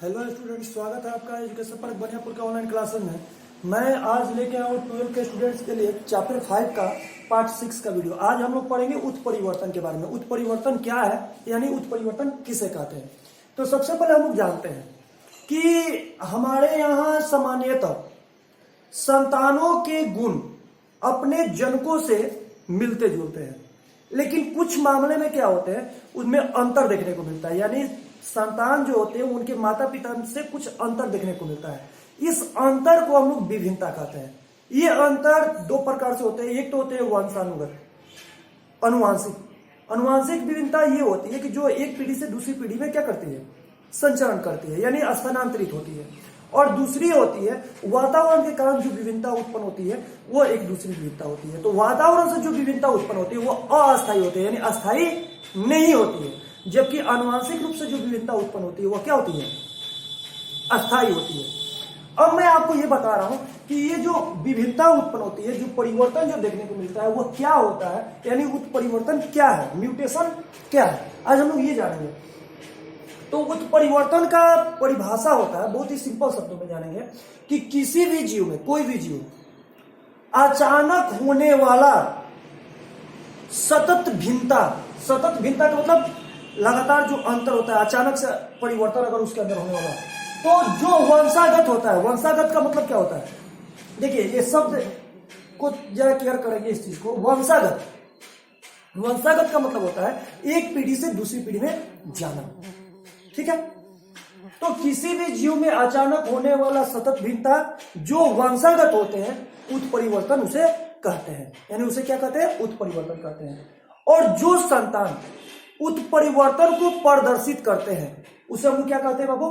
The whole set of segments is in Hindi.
हेलो स्टूडेंट, स्वागत है आपका एजुकेशन पर बनियापुर का ऑनलाइन क्लासेस में। मैं आज लेके आया हूँ 12 के स्टूडेंट्स के लिए चैप्टर 5 का पार्ट 6 का वीडियो। आज हम लोग पढ़ेंगे उत्परिवर्तन के बारे में। उत्परिवर्तन क्या है, यानी उत्परिवर्तन किसे कहते हैं। तो सबसे पहले हम लोग जानते हैं कि हमारे यहाँ सामान्यतः संतानों के गुण अपने जनकों से मिलते जुलते हैं, लेकिन कुछ मामले में क्या होते हैं, उनमें अंतर देखने को मिलता है। यानी संतान जो होते हैं उनके माता पिता से कुछ अंतर देखने को मिलता है। इस अंतर को हम लोग विभिन्नता कहते हैं। ये अंतर दो प्रकार से होते हैं। एक तो होते हैं वंशानुगत, अनुवांशिक। अनुवांशिक विभिन्नता ये होती है कि जो एक पीढ़ी से दूसरी पीढ़ी में क्या करती है, संचरण करती है, यानी स्थानांतरित होती है। और दूसरी होती है वातावरण के कारण जो विभिन्नता उत्पन्न होती है, वो एक दूसरी विभिन्नता होती है। तो वातावरण से जो विभिन्नता उत्पन्न होती है वो अस्थायी होती है, यानी अस्थायी नहीं होती है। जबकि आनुवांशिक रूप से जो विभिन्नता उत्पन्न होती है वो क्या होती है, अस्थायी होती है। अब मैं आपको ये बता रहा हूं कि ये जो विभिन्नता उत्पन्न होती है, जो परिवर्तन जो देखने को मिलता है वो क्या होता है, यानी उत्परिवर्तन क्या है, म्यूटेशन क्या है, आज हम लोग ये जानेंगे। तो उत्परिवर्तन का परिभाषा होता है, बहुत ही सिंपल शब्दों में जानेंगे कि किसी भी जीव में, कोई भी जीव अचानक होने वाला सतत भिन्नता। सतत भिन्नता का मतलब लगातार जो अंतर होता है, अचानक से परिवर्तन अगर उसके अंदर होने वाला, तो जो वंशागत होता है। वंशागत का मतलब क्या होता है, देखिए ये शब्द को जरा क्लियर करेंगे इस चीज को। वंशागत, वंशागत का मतलब होता है एक पीढ़ी से दूसरी पीढ़ी में जाना, ठीक है। तो किसी भी जीव में अचानक होने वाला सतत भिन्नता जो वंशागत होते हैं, उत्परिवर्तन उसे कहते हैं, यानी उसे क्या कहते हैं, उत्परिवर्तन कहते हैं। और जो संतान उत्परिवर्तन को प्रदर्शित करते हैं उसे हम क्या कहते हैं बाबू,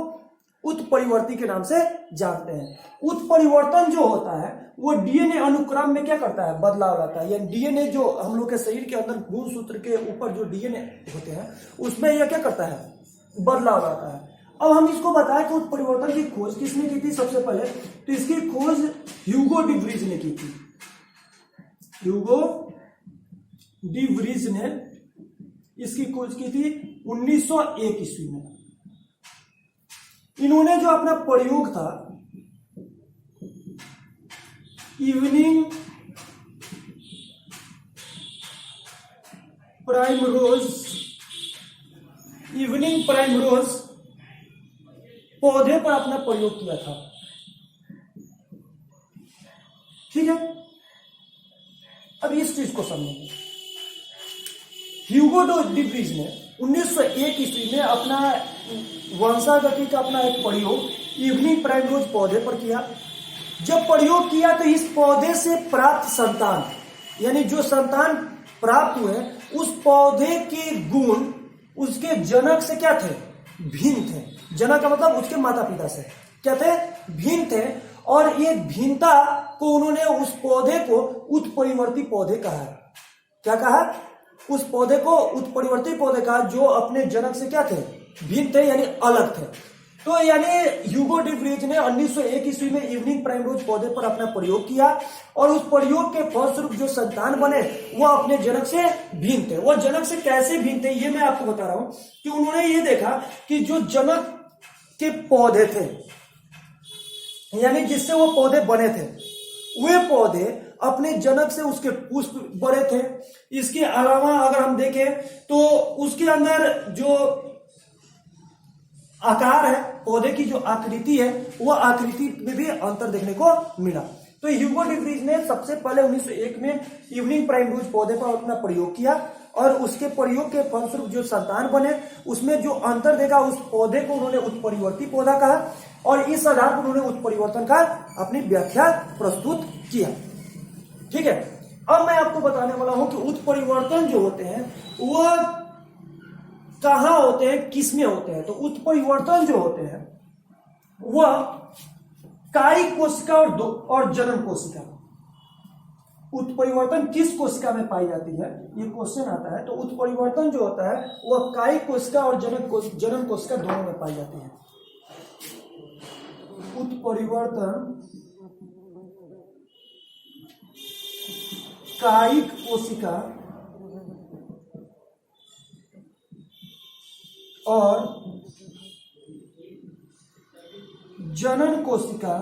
उत्परिवर्ती के नाम से जानते हैं। उत्परिवर्तन जो होता है वो डीएनए अनुक्रम में क्या करता है, बदलाव लाता है। यानी डीएनए जो हम लोग के शरीर के अंदर गुणसूत्र के ऊपर जो डीएनए होते हैं उसमें यह क्या करता है, बदलाव लाता है। अब हम इसको बताएं कि उत्परिवर्तन की खोज किसने की थी। सबसे पहले तो इसकी खोज ह्यूगो डी व्रीज ने की थी। ह्यूगो डी व्रीज ने इसकी खोज की थी 1901 ईस्वी में। इन्होंने जो अपना प्रयोग था इवनिंग प्राइमरोज पौधे पर अपना प्रयोग किया था, ठीक है। अब इस चीज को समझेंगे। ह्यूगो डी व्रीज ने 1901 ईस्वी में अपना वंशागति का अपना एक प्रयोग इवनिंग प्राइमरोज पौधे पर किया। जब प्रयोग किया तो इस पौधे से प्राप्त संतान, यानी जो संतान प्राप्त हुए, उस पौधे के गुण उसके जनक से क्या थे, भिन्न थे। जनक का मतलब उसके माता पिता से क्या थे, भिन्न थे। और ये भिन्नता को उन्होंने उस पौधे को उत्परिवर्ती पौधे कहा। क्या कहा, उस पौधे को उत्परिवर्ती पौधे कहा जो अपने जनक से क्या थे, भिन्न थे, यानी अलग थे। तो यानी ह्यूगो डी व्रीज ने 1901 ईस्वी में इवनिंग प्राइमरोज पौधे पर अपना प्रयोग किया और उस प्रयोग के फलस्वरूप जो संतान बने वो अपने जनक से भिन्न थे। वो जनक से कैसे भिन्न थे ये मैं आपको बता रहा हूं कि उन्होंने ये देखा कि जो जनक के पौधे थे, यानी जिससे वो पौधे बने थे, वे पौधे अपने जनक से उसके पुष्प बड़े थे। इसके अलावा अगर हम देखें तो उसके अंदर जो आकार है, पौधे की जो आकृति है, वो आकृति में भी अंतर देखने को मिला। तो ह्यूगो डी व्रीज ने सबसे पहले 1901 में इवनिंग प्राइमरोज पौधे पर अपना प्रयोग किया और उसके प्रयोग के फलस्वरूप जो संतान बने उसमें जो अंतर देखा, उस पौधे को उन्होंने उत्परिवर्ती पौधा कहा और इस आधार पर उन्होंने उत्परिवर्तन का अपनी व्याख्या प्रस्तुत किया, ठीक है। अब मैं आपको बताने वाला हूं कि उत्परिवर्तन जो होते हैं वो कहां होते हैं, किसमें होते हैं। तो उत्परिवर्तन जो होते हैं वह कायिक कोशिका और जनन कोशिका। उत्परिवर्तन किस कोशिका में पाई जाती है, ये क्वेश्चन आता है। तो उत्परिवर्तन जो होता है वह कायिक कोशिका और जनन कोशिका दोनों में पाई जाती है। उत्परिवर्तन कायिक कोशिका और जनन कोशिका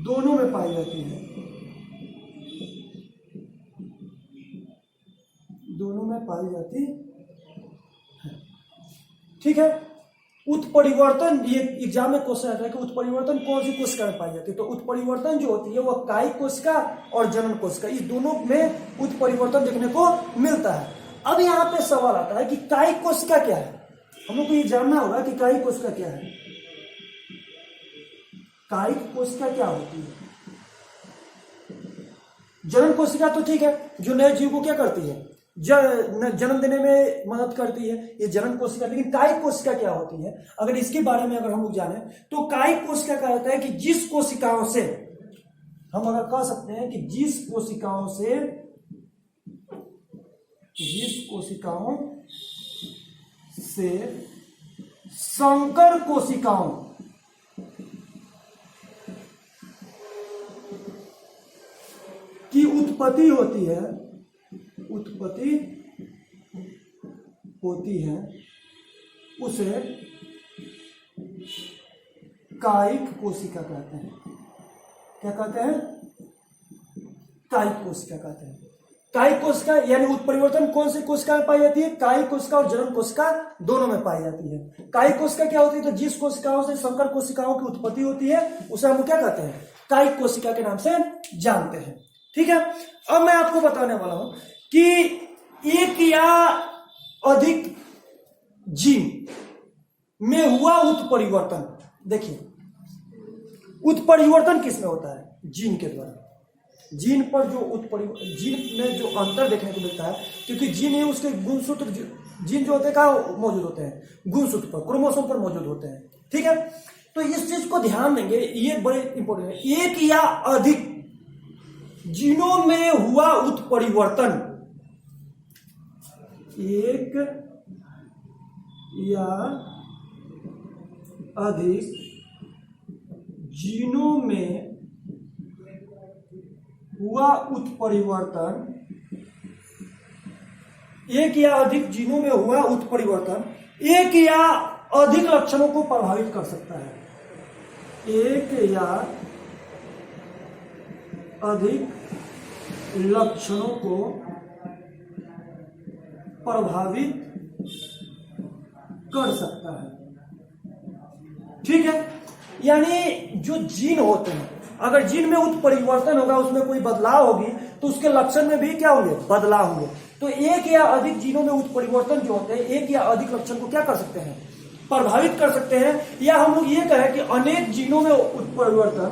दोनों में पाई जाती है, दोनों में पाई जाती है। ठीक है। उत्परिवर्तन, ये एग्जाम में क्वेश्चन आता है कि उत्परिवर्तन कौन सी कोशिका में पाई जाती है। तो उत्परिवर्तन जो होती है वह कायिक कोशिका और जनन कोशिका, इस दोनों में उत्परिवर्तन देखने को मिलता है। अब यहाँ पे सवाल आता है कि कायिक कोशिका क्या है। हम लोग को ये जानना होगा कि कायिक कोशिका क्या है। कायिक कोशिका क्या होती है। जनन कोशिका तो ठीक है, जो नए जीव को क्या करती है, जन्म देने में मदद करती है, ये जनन कोशिका। लेकिन कायिक कोशिका क्या होती है, अगर इसके बारे में अगर हम लोग जाने तो कायिक कोशिका क्या होता है कि जिस कोशिकाओं से, हम अगर कह सकते हैं कि जिस कोशिकाओं से संकर कोशिकाओं की उत्पत्ति होती है, उसे कायिक कोशिका कहते हैं। क्या कहते हैं? कायिक कोशिका कहते हैं। कायिक कोशिका यानी उत्परिवर्तन कौन सी कोशिका में पाई जाती है? कायिक कोशिका और जनन कोशिका दोनों में पाई जाती है। कायिक कोशिका क्या होती है? तो जिस कोशिकाओं से संकर कोशिकाओं की उत्पत्ति होती है उसे हम क्या कहते हैं? कायिक कोशिका के नाम से जानते हैं। ठीक है। अब मैं आपको बताने वाला हूं कि एक या अधिक जीन में हुआ उत्परिवर्तन। देखिए, उत्परिवर्तन किसमें होता है? जीन के द्वारा। जीन पर जो जीन में जो अंतर देखने को मिलता है, क्योंकि जीन है उसके गुणसूत्र, जीन जो होते हैं कहाँ मौजूद होते हैं? गुणसूत्र पर, क्रोमोसोम पर मौजूद होते हैं। ठीक है। तो इस चीज को ध्यान देंगे, ये बड़े इंपॉर्टेंट है। एक या अधिक जीनों में हुआ उत्परिवर्तन, एक या अधिक जीनों में हुआ उत्परिवर्तन, एक या अधिक जीनों में हुआ उत्परिवर्तन एक या अधिक लक्षणों को प्रभावित कर सकता है। एक या अधिक लक्षणों को प्रभावित कर सकता है। ठीक है। यानी जो जीन होते हैं, अगर जीन में उत्परिवर्तन होगा, उसमें कोई बदलाव होगी, तो उसके लक्षण में भी क्या होंगे? बदलाव होंगे। तो एक या अधिक जीनों में उत्परिवर्तन जो होते हैं, एक या अधिक लक्षण को क्या कर सकते हैं? प्रभावित कर सकते हैं। या हम लोग ये कहें कि अनेक जीनों में उत्परिवर्तन,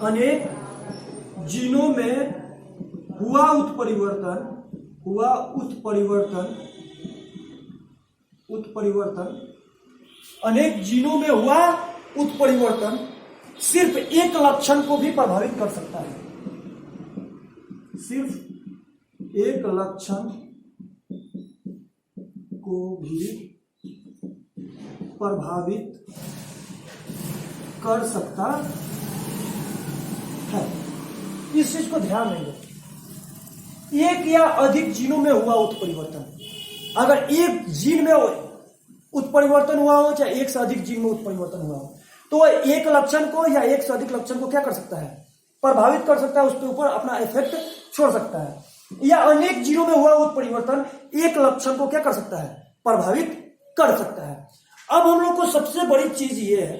अनेक जीनों में हुआ उत्परिवर्तन, अनेक जीनों में हुआ उत्परिवर्तन सिर्फ एक लक्षण को भी प्रभावित कर सकता है। सिर्फ एक लक्षण को भी प्रभावित कर सकता है। इस चीज को ध्यान देंगे। एक या अधिक जीनों में हुआ उत्परिवर्तन, अगर एक जीन में उत्परिवर्तन हुआ हो, चाहे एक से अधिक जीन में उत्परिवर्तन हुआ हो, तो एक लक्षण को या एक से अधिक लक्षण को क्या कर सकता है? प्रभावित कर सकता है, उसके ऊपर अपना इफेक्ट छोड़ सकता है। या अनेक जीनों में हुआ उत्परिवर्तन एक लक्षण को क्या कर सकता है? प्रभावित कर सकता है। अब हम लोग को सबसे बड़ी चीज ये है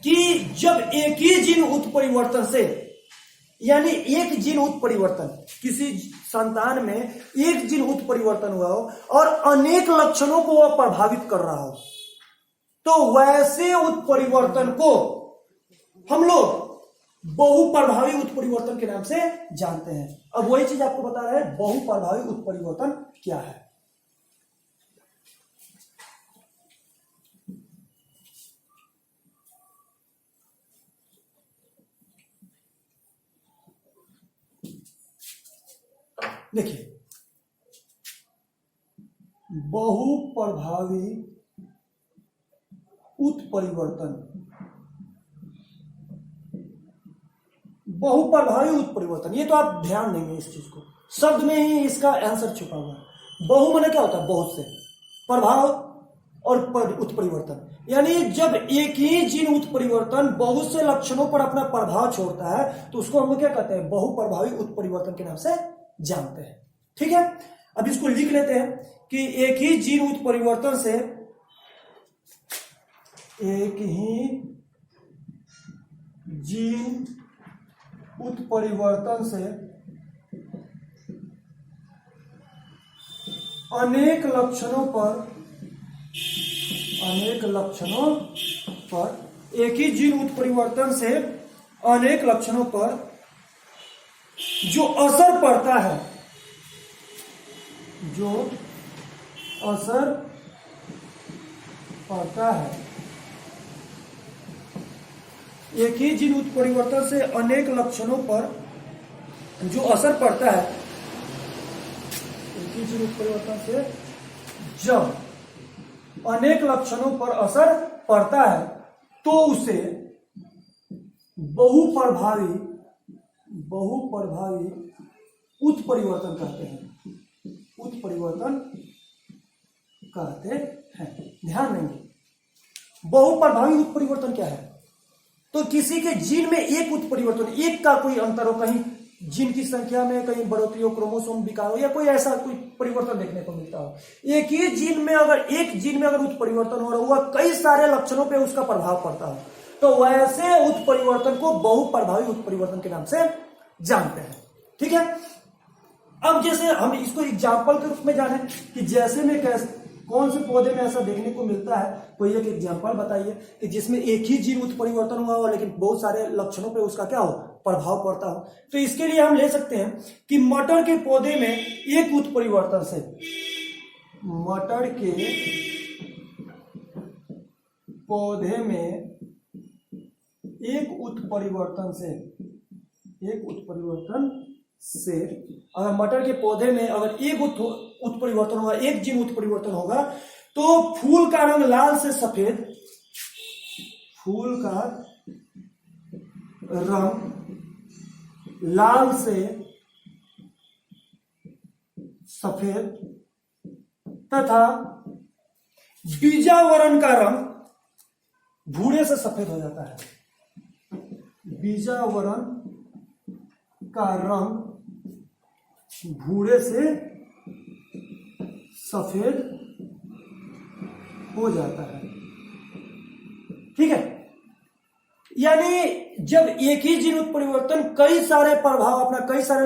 कि जब एक ही जीन उत्परिवर्तन से, यानी एक जीन उत्परिवर्तन, किसी संतान में एक जीन उत्परिवर्तन हुआ हो और अनेक लक्षणों को वह प्रभावित कर रहा हो, तो वैसे उत्परिवर्तन को हम लोग बहुप्रभावी उत्परिवर्तन के नाम से जानते हैं। अब वही चीज आपको बता रहे हैं, बहुप्रभावी उत्परिवर्तन क्या है। देखिए, बहुप्रभावी उत्परिवर्तन, बहुप्रभावी उत्परिवर्तन, ये तो आप ध्यान देंगे इस चीज को, शब्द में ही इसका आंसर छुपा हुआ है। बहु माने क्या होता है? बहुत से, प्रभाव और उत्परिवर्तन, यानी जब एक ही जीन उत्परिवर्तन बहुत से लक्षणों पर अपना प्रभाव छोड़ता है तो उसको हम लोग क्या कहते हैं, बहुप्रभावी उत्परिवर्तन के नाम से जानते हैं। ठीक है, अब इसको लिख लेते हैं कि एक ही जीन उत्परिवर्तन से, एक ही जीन उत्परिवर्तन से अनेक लक्षणों पर एक ही जीन उत्परिवर्तन से अनेक लक्षणों पर जो असर पड़ता है, जो असर पड़ता है, एक ही जीन उत्परिवर्तन से अनेक लक्षणों पर जो असर पड़ता है, एक ही जीन उत्परिवर्तन से जब अनेक लक्षणों पर असर पड़ता है तो उसे बहुप्रभावी उत्परिवर्तन कहते हैं, उत्परिवर्तन कहते हैं। ध्यान देंगे, बहुप्रभावी उत्परिवर्तन क्या है, तो किसी के जीन में एक उत्परिवर्तन, एक का कोई अंतर हो, कहीं जीन की संख्या में कहीं बढ़ोतरी हो, क्रोमोसोम विकार हो, या कोई ऐसा कोई परिवर्तन देखने को मिलता हो। एक ही जीन में अगर, एक जीन में अगर उत्परिवर्तन हो रहा हुआ, कई सारे लक्षणों पे उसका प्रभाव पड़ता हो, तो वैसे उत्परिवर्तन को बहुप्रभावी उत्परिवर्तन के नाम से जानते हैं। ठीक है, अब जैसे हम इसको एग्जाम्पल के रूप में जाने कि जैसे में कैसे, कौन से पौधे में ऐसा देखने को मिलता है, कोई एक एग्जाम्पल बताइए कि जिसमें एक ही जीन उत्परिवर्तन हुआ हो लेकिन बहुत सारे लक्षणों पे उसका क्या हो, प्रभाव पड़ता हो। तो इसके लिए हम ले सकते हैं कि मटर के पौधे में एक उत्परिवर्तन से, मटर के पौधे में एक उत्परिवर्तन से अगर मटर के पौधे में अगर एक उत्परिवर्तन होगा, एक जीन उत्परिवर्तन होगा, तो फूल का रंग लाल से सफेद, फूल का रंग लाल से सफेद तथा बीजावरण का रंग भूरे से सफेद हो जाता है। बीजावरण का रंग भूरे से सफेद हो जाता है। ठीक है, यानी जब एक ही जीन उत्परिवर्तन कई सारे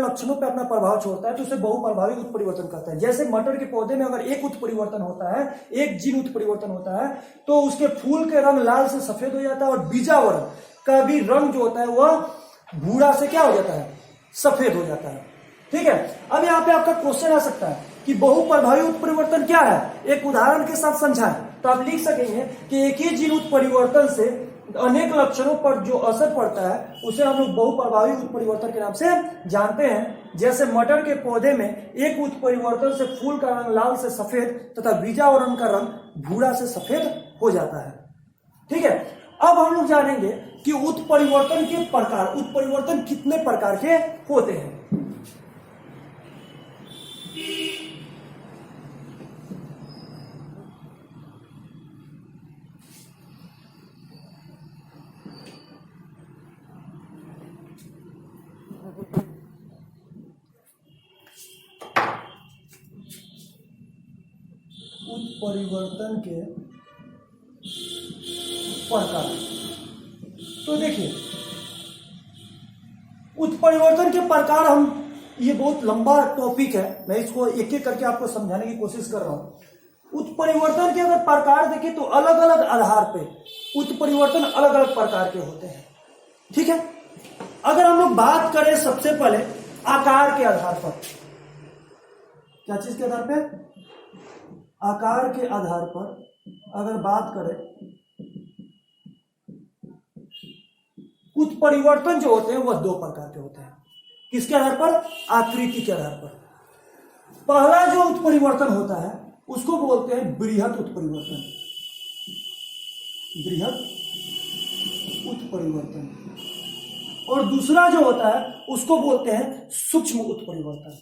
लक्षणों पे अपना प्रभाव छोड़ता है तो उसे बहुप्रभावी उत्परिवर्तन कहता है। जैसे मटर के पौधे में अगर एक उत्परिवर्तन होता है, एक जीन उत्परिवर्तन होता है, तो उसके फूल के रंग लाल से सफेद हो जाता है और बीजावरण का भी रंग जो होता है वह भूरा से क्या हो जाता है, सफेद हो जाता है। ठीक है, अब यहाँ पे आपका क्वेश्चन आ सकता है कि बहुप्रभावी उत्परिवर्तन क्या है, एक उदाहरण के साथ समझाएं। तो आप लिख सकेंगे कि एक ही जीन उत्परिवर्तन से अनेक लक्षणों पर जो असर पड़ता है उसे हम लोग बहुप्रभावी उत्परिवर्तन के नाम से जानते हैं। जैसे मटर के पौधे में एक उत्परिवर्तन से फूल का रंग लाल से सफेद तथा बीजावरण का रंग भूरा से सफेद हो जाता है। ठीक है, अब हम लोग जानेंगे कि उत्परिवर्तन के प्रकार, उत्परिवर्तन कितने प्रकार के होते हैं। उत्परिवर्तन के प्रकार, तो देखिए उत्परिवर्तन के प्रकार, हम ये बहुत लंबा टॉपिक है, मैं इसको एक एक करके आपको समझाने की कोशिश कर रहा हूं। उत्परिवर्तन के अगर प्रकार देखें तो अलग अलग आधार पे उत्परिवर्तन अलग अलग प्रकार के होते हैं। ठीक है, अगर हम लोग बात करें सबसे पहले आकार के आधार पर, क्या चीज के आधार पे, आकार के आधार पर अगर बात करें, उत्परिवर्तन जो होते हैं वह दो प्रकार के होते हैं। किसके आधार पर, आकृति के आधार पर। पहला जो उत्परिवर्तन होता है उसको बोलते हैं बृहत उत्परिवर्तन, बृहत उत्परिवर्तन, और दूसरा जो होता है उसको बोलते हैं सूक्ष्म उत्परिवर्तन।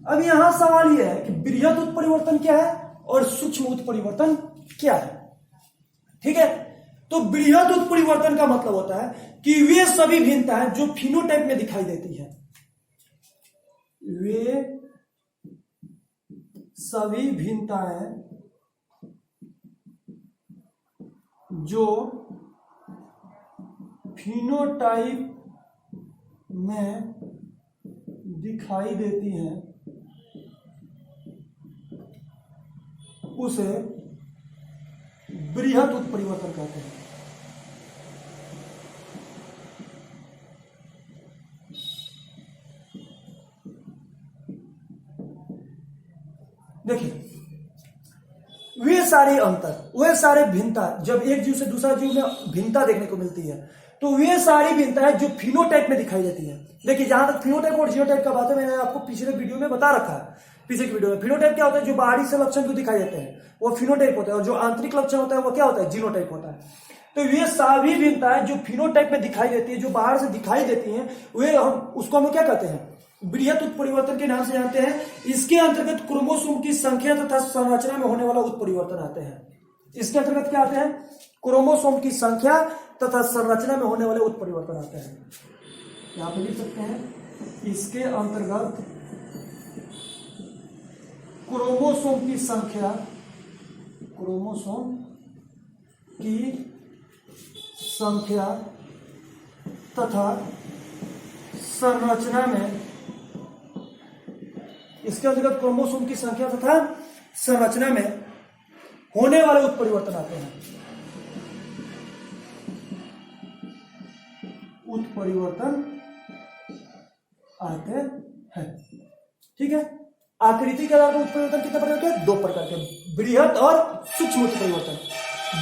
अब यहां सवाल यह है कि बृहद उत्परिवर्तन क्या है और सूक्ष्म उत्परिवर्तन क्या है। ठीक है, तो बृहद उत्परिवर्तन का मतलब होता है कि वे सभी भिन्नताएं जो फिनोटाइप में दिखाई देती है, वे सभी भिन्नताएं जो फिनोटाइप में दिखाई देती हैं उसे बृहद उत्परिवर्तन कहते हैं। देखिए, वे सारे अंतर, वे सारे भिन्नता जब एक जीव से दूसरा जीव में भिन्नता देखने को मिलती है तो वे सारी भिन्नताएं जो फिनोटाइप में दिखाई देती है। देखिए, जहां तक फिनोटाइप और जीनोटाइप का बात है, मैंने आपको पिछले वीडियो में बता रखा है। पीछे की वीडियो में फिनोटाइप क्या होता है, जो बाहरी से लक्षण जो दिखाई देते हैं वो फिनोटाइप होता है, और जो आंतरिक लक्षण होता है वो क्या होता है, जीनोटाइप होता है। तो ये सभी भिन्नताएं जो फिनोटाइप में दिखाई देती है, जो बाहर से दिखाई देती हैं, वे उसको हम क्या कहते हैं, बृहद उत्परिवर्तन के नाम से जानते हैं। इसके अंतर्गत क्रोमोसोम की संख्या तथा संरचना में होने वाला उत्परिवर्तन आते हैं। इसके अंतर्गत क्या आते हैं, क्रोमोसोम की संख्या तथा संरचना में होने वाले उत्परिवर्तन आते हैं। यहां पर लिख सकते हैं, इसके अंतर्गत क्रोमोसोम की संख्या, क्रोमोसोम की संख्या तथा संरचना में, इसके अंतर्गत क्रोमोसोम की संख्या तथा संरचना में होने वाले उत्परिवर्तन आते हैं। उत्परिवर्तन आते हैं। ठीक है, आकृति के आधार पर उत्परिवर्तन कितने प्रकार के, दो प्रकार के, बृहद और सूक्ष्म उत्परिवर्तन।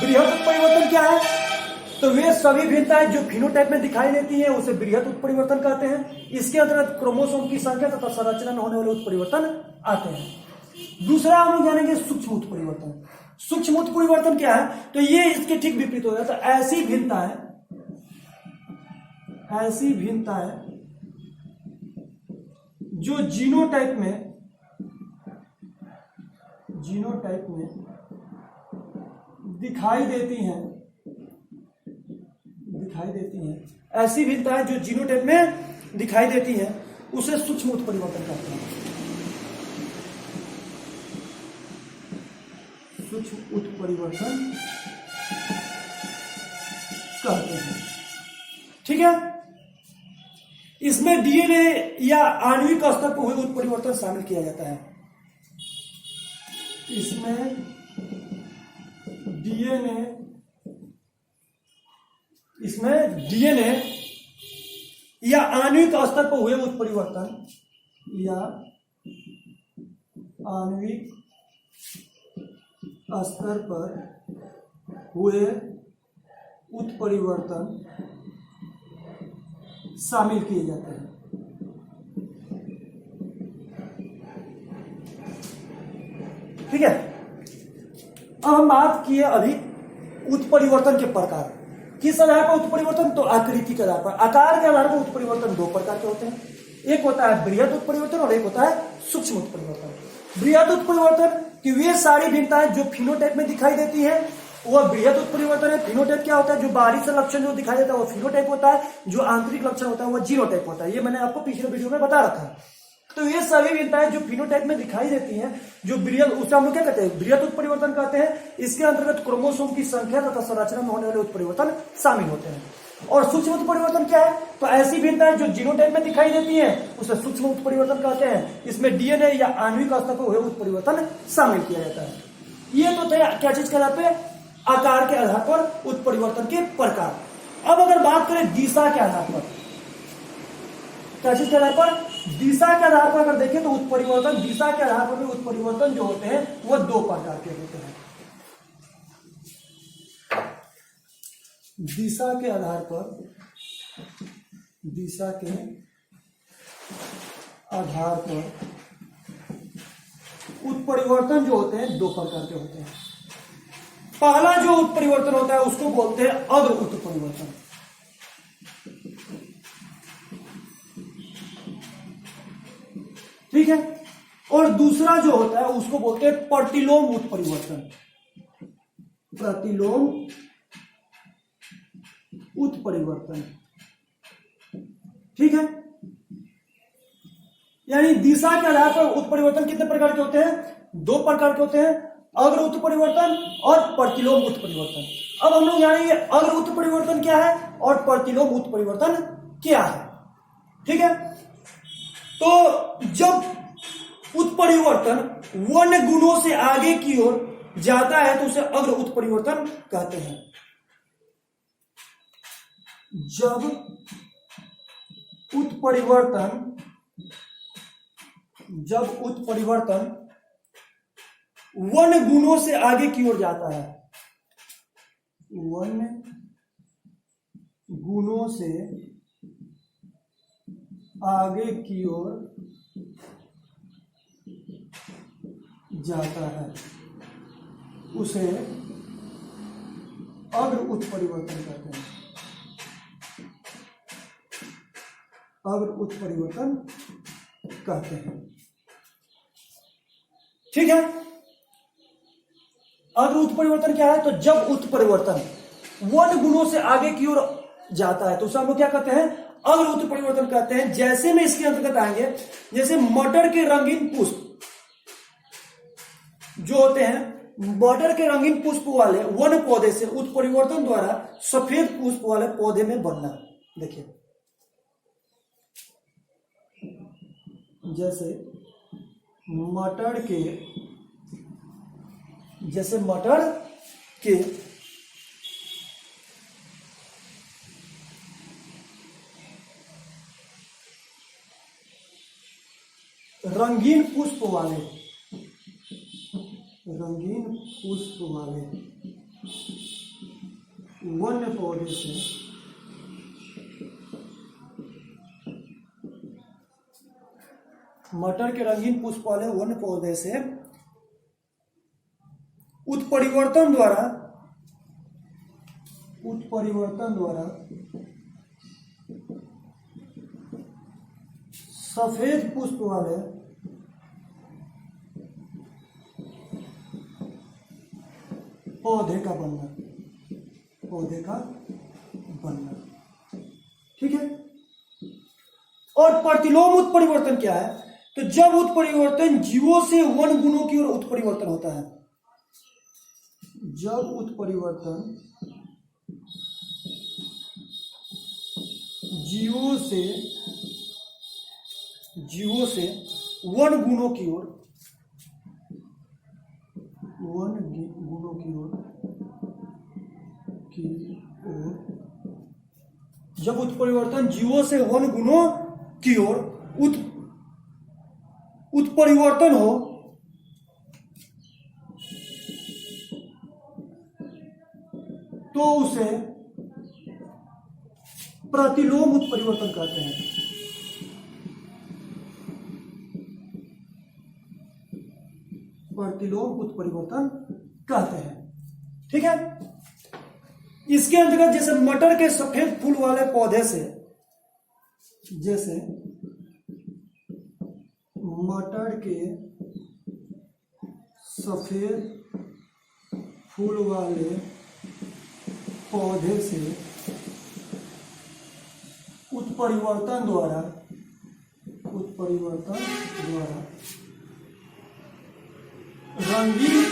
बृहद उत्परिवर्तन क्या है, तो वे सभी भिन्नताएं जो फिनोटाइप में दिखाई देती है उसे बृहद उत्परिवर्तन कहते हैं। इसके अंतर्गत क्रोमोसोम की संख्या तथा संरचना में होने वाले उत्परिवर्तन आते हैं। दूसरा हम लोग जानेंगे सूक्ष्म उत्परिवर्तन। सूक्ष्म उत्परिवर्तन क्या है, तो ये इसके ठीक विपरीत हो जाता है। ऐसी भिन्नताएं जो जीनोटाइप में दिखाई देती हैं, ऐसी भिन्नताएं जो जीनोटाइप में दिखाई देती हैं उसे सूक्ष्म उत्परिवर्तन कहते हैं। सूक्ष्म उत्परिवर्तन कहते हैं। ठीक है, इसमें डीएनए या आणविक स्तर पर हुए उत्परिवर्तन शामिल किया जाता है। इसमें डीएनए या आणविक स्तर पर हुए उत्परिवर्तन या आणविक स्तर पर हुए उत्परिवर्तन शामिल किए जाते हैं। ठीक है, अब हम बात किए अभी उत्परिवर्तन के प्रकार। किस आधार पर उत्परिवर्तन, तो आकृति के आधार पर, आकार के आधार पर उत्परिवर्तन दो प्रकार के होते हैं। एक होता है बृहद उत्परिवर्तन और एक होता है सूक्ष्म उत्परिवर्तन। बृहद उत्परिवर्तन कि वे सारी भिन्नताएं जो फिनोटाइप में दिखाई देती है वह बृहद उत्परिवर्तन है। फिनोटाइप क्या होता है, जो बाहरी से लक्षण जो दिखाई देता है वो फिनोटाइप होता है, जो आंतरिक लक्षण होता है वह जीनोटाइप होता है। ये मैंने आपको पिछले वीडियो में बता रखा है। तो ये सभी भिन्नताएं जो फिनोटाइप में दिखाई देती हैं, जो बृहद, उसे हम लोग क्या कहते हैं, बृहद उत्परिवर्तन कहते हैं। इसके अंतर्गत क्रोमोसोम की संख्या तथा संरचना में होने वाले उत्परिवर्तन शामिल होते हैं। और सूक्ष्म उत्परिवर्तन क्या है, तो ऐसी भिन्नताएं जो जीनोटाइप में दिखाई देती हैं उसे सूक्ष्म उत्परिवर्तन कहते हैं। इसमें डीएनए या आणविक स्तर पर हुए उत्परिवर्तन शामिल किया जाता है। ये तो थे क्या चीज के आधार पर, आकार के आधार पर उत्परिवर्तन के प्रकार। अब अगर बात करें दिशा के आधार पर, क्या चीज के आधार पर, दिशा के आधार पर अगर देखें तो उत्परिवर्तन, दिशा के आधार पर भी उत्परिवर्तन जो होते हैं वह दो प्रकार के होते हैं। दिशा के आधार पर, उत्परिवर्तन जो होते हैं दो प्रकार के होते हैं। पहला जो उत्परिवर्तन होता है उसको बोलते हैं अग्र उत्परिवर्तन। ठीक है, और दूसरा जो होता है उसको बोलते हैं प्रतिलोम उत्परिवर्तन। प्रतिलोम उत्परिवर्तन, ठीक है। यानी दिशा के आधार पर उत्परिवर्तन कितने प्रकार के होते हैं? 2 प्रकार के होते हैं, अग्र उत्परिवर्तन और प्रतिलोम उत्परिवर्तन। अब हम लोग जानेंगे अग्र उत्परिवर्तन क्या है और प्रतिलोम उत्परिवर्तन क्या है, ठीक है। तो जब उत्परिवर्तन वन गुणों से आगे की ओर जाता है तो उसे अग्र उत्परिवर्तन कहते हैं। जब उत्परिवर्तन वन गुणों से आगे की ओर जाता है, वन गुणों से आगे की ओर जाता है उसे अग्र उत्परिवर्तन कहते हैं। अग्र उत्परिवर्तन कहते हैं, ठीक है। अग्र उत्परिवर्तन क्या है? तो जब उत्परिवर्तन वन गुणों से आगे की ओर जाता है तो उसे हम लोग क्या कहते हैं? अग्र उत्परिवर्तन कहते हैं। जैसे में इसके अंतर्गत आएंगे, जैसे मटर के रंगीन पुष्प जो होते हैं, मटर के रंगीन पुष्प वाले वन पौधे से उत्परिवर्तन द्वारा सफेद पुष्प वाले पौधे में बनना। देखिए, जैसे मटर के रंगीन पुष्प वाले वन पौधे से मटर के रंगीन पुष्प वाले वन पौधे से उत्परिवर्तन द्वारा सफेद पुष्प वाले पौधे का बनना, ठीक है। और प्रतिलोम उत्परिवर्तन क्या है? तो जब उत्परिवर्तन जीवों से वन गुणों की ओर उत्परिवर्तन होता है, जब उत्परिवर्तन जीवों से वन गुणों की ओर जब उत्परिवर्तन जीवों से वन गुणों की ओर उत्परिवर्तन हो तो उसे प्रतिलोम उत्परिवर्तन कहते हैं। प्रतिलोम उत्परिवर्तन कहते हैं, ठीक है। इसके अंतर्गत जैसे मटर के सफेद फूल वाले पौधे से, जैसे मटर के सफेद फूल वाले पौधे से उत्परिवर्तन द्वारा रंगीन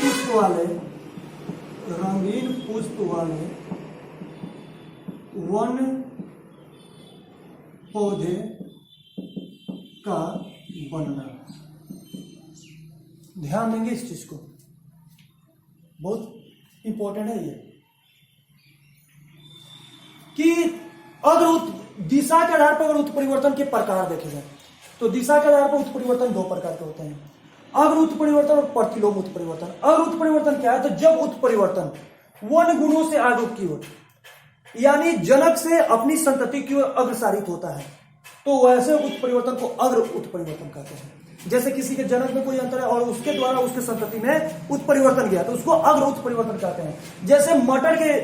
पुष्प वाले वन पौधे का बनना। ध्यान देंगे इस चीज को, बहुत इंपॉर्टेंट है ये, कि अगर दिशा के आधार पर अगर उत्परिवर्तन के प्रकार देखे जाए तो दिशा के आधार पर उत्परिवर्तन 2 प्रकार के होते हैं, अग्र उत्परिवर्तन और प्रतिलोम उत्परिवर्तन। अग्र उत्परिवर्तन क्या है? तो जब उत्परिवर्तन वन गुणों से आगे की ओर, यानी जनक से अपनी संतति की ओर अग्रसारित होता है, तो वैसे उत्परिवर्तन को अग्र उत्परिवर्तन कहते हैं। जैसे किसी के जनक में कोई अंतर है और उसके द्वारा उसके संतति में उत्परिवर्तन गया तो उसको अग्र उत्परिवर्तन कहते हैं। जैसे मटर के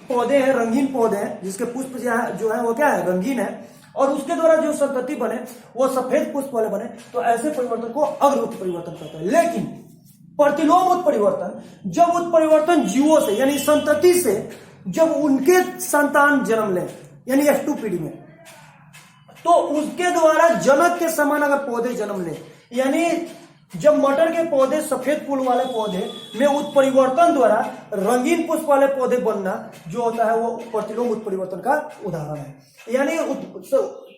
पौधे हैं, रंगीन पौधे हैं, जिसके पुष्प जो है वो क्या है? रंगीन है, और उसके द्वारा जो संतति बने वो सफेद पुष्प वाले बने, तो ऐसे परिवर्तन को अग्र उत्परिवर्तन कहते हैं। लेकिन प्रतिलोम उत्परिवर्तन, जब उत्परिवर्तन जीवों से यानी संतति से जब उनके संतान जन्म ले यानी F2 पीढ़ी में, तो उसके द्वारा जनक के समान अगर पौधे जन्म ले, यानी जब मटर के पौधे सफेद फूल वाले पौधे में उत्परिवर्तन द्वारा रंगीन पुष्प वाले पौधे बनना जो होता है वो प्रतिलोम उत्परिवर्तन का उदाहरण है। यानी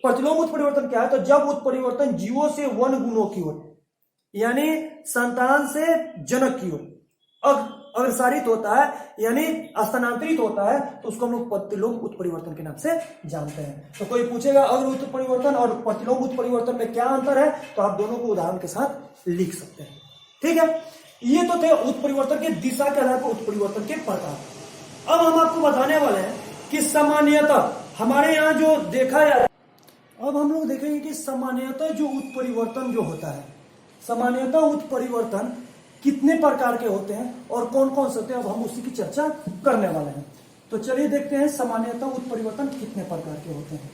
प्रतिलोम उत्परिवर्तन क्या है, तो जब उत्परिवर्तन जीवों से वन गुणों की ओर यानी संतान से जनक की ओर अग्रसारित होता है यानी स्थानांतरित होता है, तो उसको हम लोग प्रतिलोम उत्परिवर्तन के नाम से जानते हैं। तो कोई पूछेगा अग्र उत्परिवर्तन और प्रतिलोम उत्परिवर्तन में क्या अंतर है, तो आप दोनों को उदाहरण के साथ लिख सकते हैं। ठीक है, ये तो थे उत्परिवर्तन के दिशा के आधार पर उत्परिवर्तन के प्रकार। अब हम आपको बताने वाले हैं कि सामान्यतः हमारे यहाँ जो देखा जाए, अब हम लोग देखेंगे कि सामान्यतः जो उत्परिवर्तन जो होता है, सामान्यतः उत्परिवर्तन कितने प्रकार के होते हैं और कौन कौन से होते हैं, अब हम उसी की चर्चा करने वाले हैं। तो चलिए देखते हैं सामान्यतः उत्परिवर्तन कितने प्रकार के होते हैं।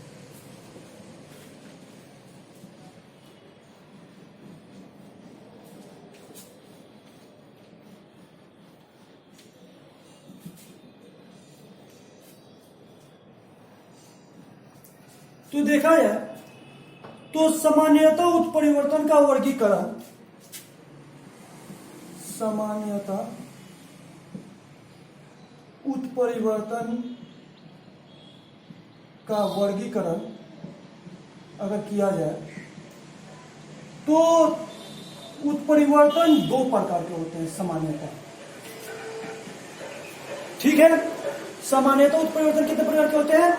तो देखा जाए तो सामान्यतः उत्परिवर्तन का वर्गीकरण, सामान्यतः उत्परिवर्तन का वर्गीकरण अगर किया जाए तो उत्परिवर्तन दो प्रकार के होते हैं सामान्यतः। ठीक है, सामान्यतः उत्परिवर्तन कितने प्रकार के होते हैं,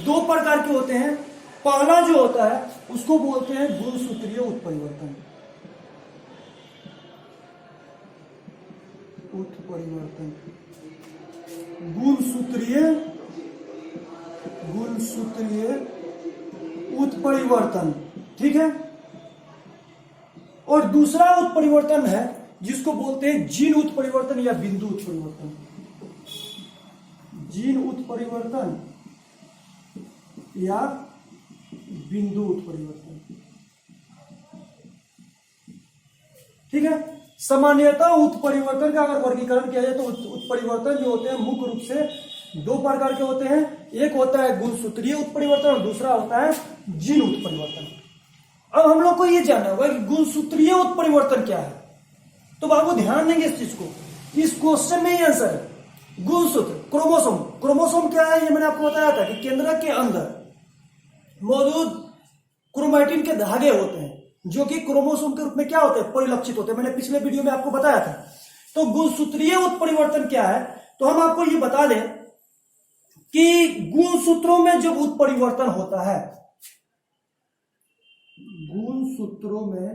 दो प्रकार के होते हैं। पहला जो होता है उसको बोलते हैं गुणसूत्रीय उत्परिवर्तन। उत्परिवर्तन गुणसूत्रीय उत्परिवर्तन। ठीक है, और दूसरा उत्परिवर्तन है जिसको बोलते हैं जीन उत्परिवर्तन या बिंदु उत्परिवर्तन। जीन उत्परिवर्तन या बिंदु उत्परिवर्तन। ठीक है, सामान्यतः उत्परिवर्तन का अगर वर्गीकरण किया जाए तो उत्परिवर्तन जो होते हैं मुख्य रूप से दो प्रकार के होते हैं। एक होता है गुणसूत्रीय उत्परिवर्तन और दूसरा होता है जीन उत्परिवर्तन। अब हम लोग को यह जानना होगा कि गुणसूत्रीय उत्परिवर्तन क्या है। तो बाबू ध्यान देंगे इस चीज को, इस क्वेश्चन में ही आंसर है। गुणसूत्र क्रोमोसोम, क्रोमोसोम क्या है ये मैंने आपको बताया था कि केंद्रक के अंदर मौजूद क्रोमैटिन के धागे होते हैं जो कि क्रोमोसोम के रूप में क्या होते हैं, परिलक्षित होते हैं। मैंने पिछले वीडियो में आपको बताया था। तो गुणसूत्रीय उत्परिवर्तन क्या है, तो हम आपको ये बता दें कि गुणसूत्रों में जब उत्परिवर्तन होता है, गुणसूत्रों में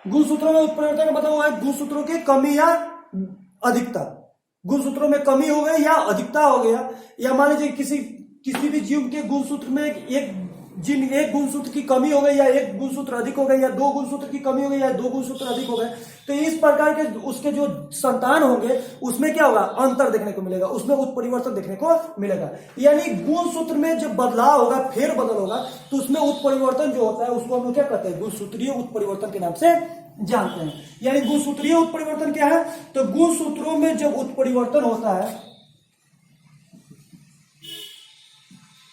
उत्परिवर्तन का मतलब हुआ है गुणसूत्रों की कमी या अधिकता। गुणसूत्रों में कमी हो गई या अधिकता हो गया, या मान लीजिए किसी भी जीव के गुणसूत्र में एक गुणसूत्र की कमी हो गई या एक गुणसूत्र अधिक हो गई, या दो गुणसूत्र की कमी हो गई या दो गुणसूत्र अधिक हो गए, तो इस प्रकार के उसके जो संतान होंगे उसमें क्या होगा, अंतर देखने को मिलेगा, उसमें उत्परिवर्तन देखने को मिलेगा। यानी गुणसूत्र में जब बदलाव होगा, फेरबदल होगा, तो उसमें उत्परिवर्तन जो होता है उसको हम लोग क्या कहते हैं, गुणसूत्रीय उत्परिवर्तन के नाम से जानते हैं। यानी गुणसूत्रीय उत्परिवर्तन क्या है, तो गुणसूत्रों में जब उत्परिवर्तन होता है,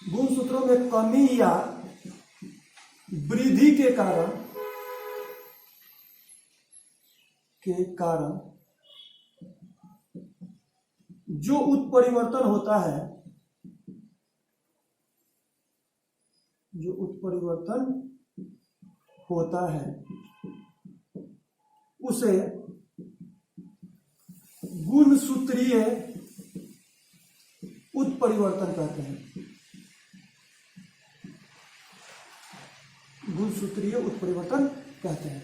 गुणसूत्रों में कमी या वृद्धि के कारण जो उत्परिवर्तन होता है उसे गुणसूत्रीय उत्परिवर्तन कहते हैं। गुणसूत्रीय उत्परिवर्तन कहते हैं।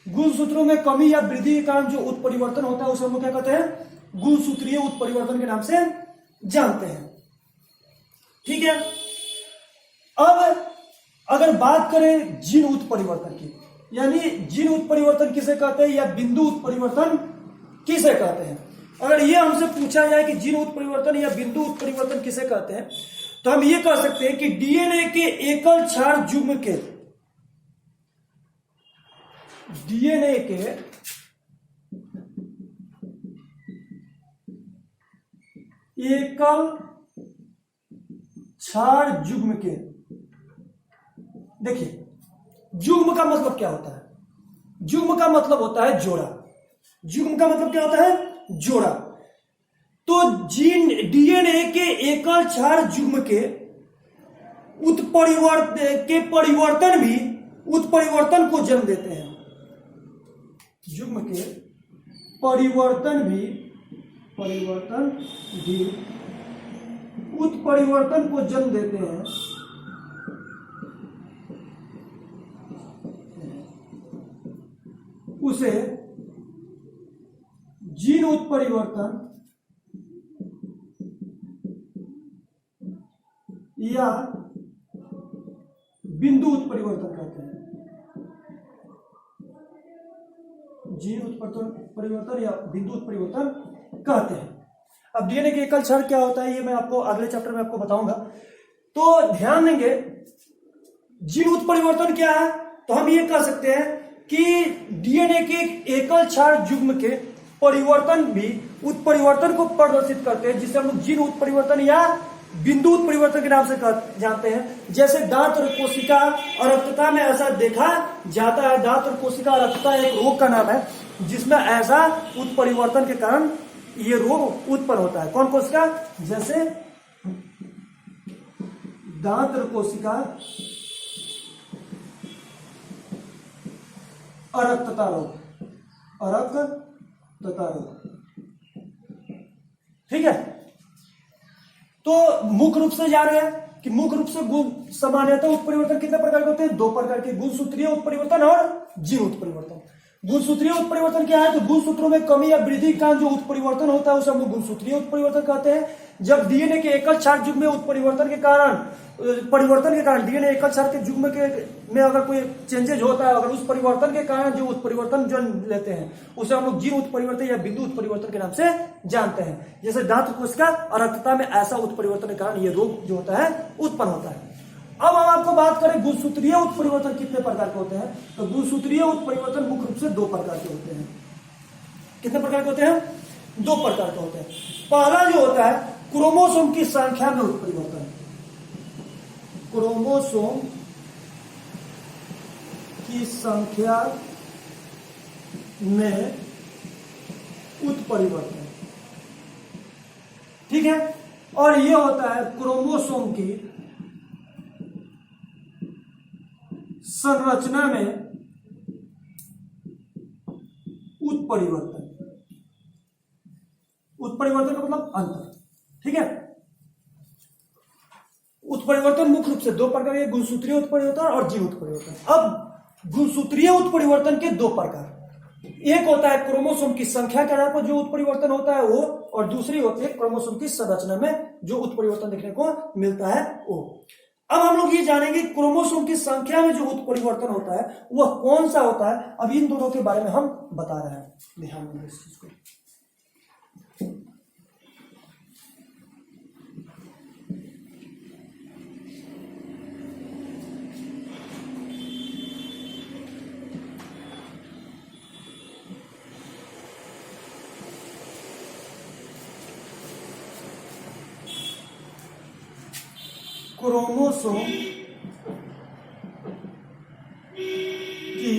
गुणसूत्रों में कमी या वृद्धि के कारण जो उत्परिवर्तन होता है उसे हम क्या कहते हैं, गुणसूत्रीय उत्परिवर्तन के नाम से जानते हैं। ठीक है, अब अगर बात करें जीन उत्परिवर्तन की, यानी जीन उत्परिवर्तन किसे कहते हैं या बिंदु उत्परिवर्तन किसे कहते हैं। अगर ये हमसे पूछा जाए कि जीन उत्परिवर्तन या बिंदु उत्परिवर्तन किसे कहते हैं, तो हम ये कह सकते हैं कि डीएनए के एकल क्षार युग्म के डीएनए के एकल क्षार युग्म के, देखिए युग्म का मतलब क्या होता है? युग्म का मतलब होता है जोड़ा। युग्म का मतलब क्या होता है? जोड़ा। तो जीन डीएनए के एकल क्षार युग्म के परिवर्तन भी उत्परिवर्तन को जन्म देते हैं। युग्म के परिवर्तन भी उत्परिवर्तन को जन्म देते हैं। उसे जीन उत्परिवर्तन या बिंदु उत्परिवर्तन कहते हैं। जीन उत्परिवर्तन या बिंदु उत्परिवर्तन कहते हैं। अब डीएनए के एकल क्षार क्या होता है ये मैं आपको अगले चैप्टर में आपको बताऊंगा। तो ध्यान देंगे जीन उत्परिवर्तन क्या है, तो हम ये कह सकते हैं कि डीएनए के एकल क्षार युग्म के परिवर्तन भी उत्परिवर्तन को प्रदर्शित करते हैं, जिसे हम लोग जीन उत्परिवर्तन या बिंदु उत्परिवर्तन के नाम से जानते हैं। जैसे दांत और कोशिका अरक्तता में ऐसा देखा जाता है। दांत और कोशिका अरक्तता एक रोग का नाम है जिसमें ऐसा उत्परिवर्तन के कारण ये रोग उत्पन्न होता है। कौन कोशिका? जैसे दांत और कोशिका अरक्तता रोग, ठीक है। तो मुख्य रूप से जान रहे हैं कि मुख्य रूप से गुण सामान्यतः उत्परिवर्तन कितने प्रकार के होते हैं? दो प्रकार के, गुणसूत्रीय उत्परिवर्तन और जीन उत्परिवर्तन। गुणसूत्रीय उत्परिवर्तन क्या है? तो गुणसूत्रों में कमी या वृद्धि का जो उत्परिवर्तन होता है उसे हम लोग गुणसूत्रीय उत्परिवर्तन कहते हैं। जब डीएनए के एकल क्षार युग्म में परिवर्तन के कारण डीएनए एकल क्षार के युग्म में अगर कोई चेंजेज होता है, अगर उस परिवर्तन के कारण जो उत्परिवर्तन जन्म लेते हैं उसे हम लोग जीन उत्परिवर्तन या बिंदु उत्परिवर्तन के नाम से जानते हैं। जैसे दांत कोशिका अरक्तता में ऐसा उत्परिवर्तन के कारण ये रोग जो होता है उत्पन्न होता है। अब हम आपको बात करें गुणसूत्रीय उत्परिवर्तन कितने प्रकार के होते हैं, तो गुणसूत्रीय उत्परिवर्तन मुख्य रूप से दो प्रकार के होते हैं। कितने प्रकार के होते हैं? दो प्रकार के होते हैं। पहला जो होता है क्रोमोसोम की संख्या में उत्परिवर्तन। क्रोमोसोम की संख्या में उत्परिवर्तन, ठीक है। और यह होता है क्रोमोसोम की संरचना में उत्परिवर्तन। उत्परिवर्तन का मतलब अंतर, ठीक है। उत्परिवर्तन मुख्य रूप से दो प्रकार के, गुणसूत्रीय उत्परिवर्तन और जीन उत्परिवर्तन। अब गुणसूत्रीय उत्परिवर्तन के दो प्रकार, एक होता है क्रोमोसोम की संख्या के आधार पर जो उत्परिवर्तन होता है वो, और दूसरी होती है क्रोमोसोम की संरचना में जो उत्परिवर्तन देखने को मिलता है वो। अब हम लोग ये जानेंगे क्रोमोसोम की संख्या में जो उत्परिवर्तन होता है वह कौन सा होता है। अब इन दोनों के बारे में हम बता रहे हैं, ध्यान देंगे इस चीज को। क्रोमोसोम की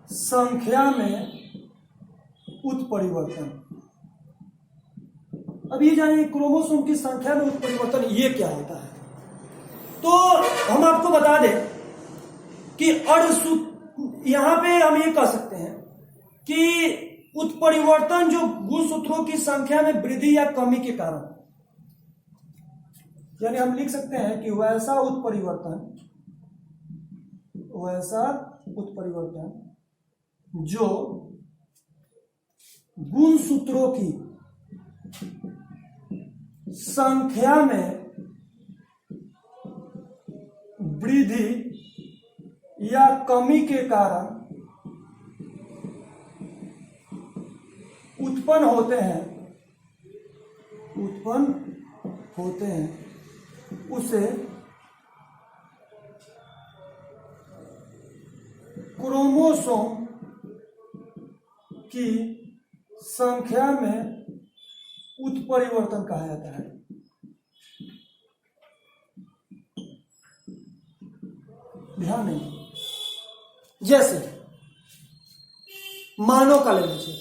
संख्या में उत्परिवर्तन। अब ये जानिए क्रोमोसोम की संख्या में उत्परिवर्तन ये क्या होता है। तो हम आपको बता दें कि यहां पे हम ये कह सकते हैं कि उत्परिवर्तन जो गुणसूत्रों की संख्या में वृद्धि या कमी के कारण, यानी हम लिख सकते हैं कि वैसा उत्परिवर्तन जो गुणसूत्रों की संख्या में वृद्धि या कमी के कारण उत्पन्न होते हैं उसे क्रोमोसोम की संख्या में उत्परिवर्तन कहा जाता है। ध्यान नहीं, जैसे मानव का ले लीजिए,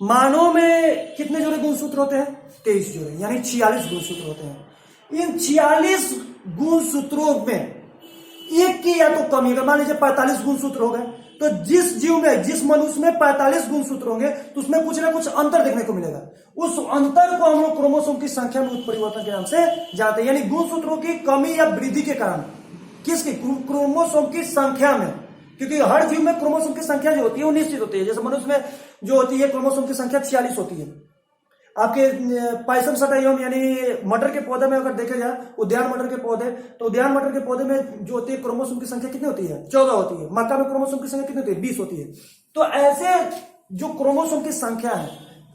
मानव में कितने जोड़े गुणसूत्र होते हैं? 23 जोड़े, यानी 46 गुणसूत्र होते हैं। इन 46 गुणसूत्रों में एक की या तो कमी, अगर मान लीजिए 45 गुणसूत्र हो गए, तो जिस जीव में, जिस मनुष्य में 45 गुणसूत्र होंगे तो उसमें कुछ ना कुछ अंतर देखने को मिलेगा। उस अंतर को हम लोग क्रोमोसोम की संख्या में उत्परिवर्तन के नाम से जानते हैं, यानी गुणसूत्रों की कमी या वृद्धि के कारण। किसकी? क्रोमोसोम की संख्या में, क्योंकि हर जीव में क्रोमोसोम की संख्या जो होती है वो निश्चित होती है। जैसे मनुष्य में जो होती है क्रोमोसोम की संख्या 46 होती है। आपके पाइसम सटाइम यानी मटर के पौधे में अगर देखे जाए, उद्यान मटर के पौधे, तो उद्यान मटर के पौधे में जो होती है क्रोमोसोम की संख्या कितनी होती है? 14 होती है। मक्का में क्रोमोसोम की संख्या कितनी होती है? 20 होती है। तो ऐसे जो क्रोमोसोम की संख्या है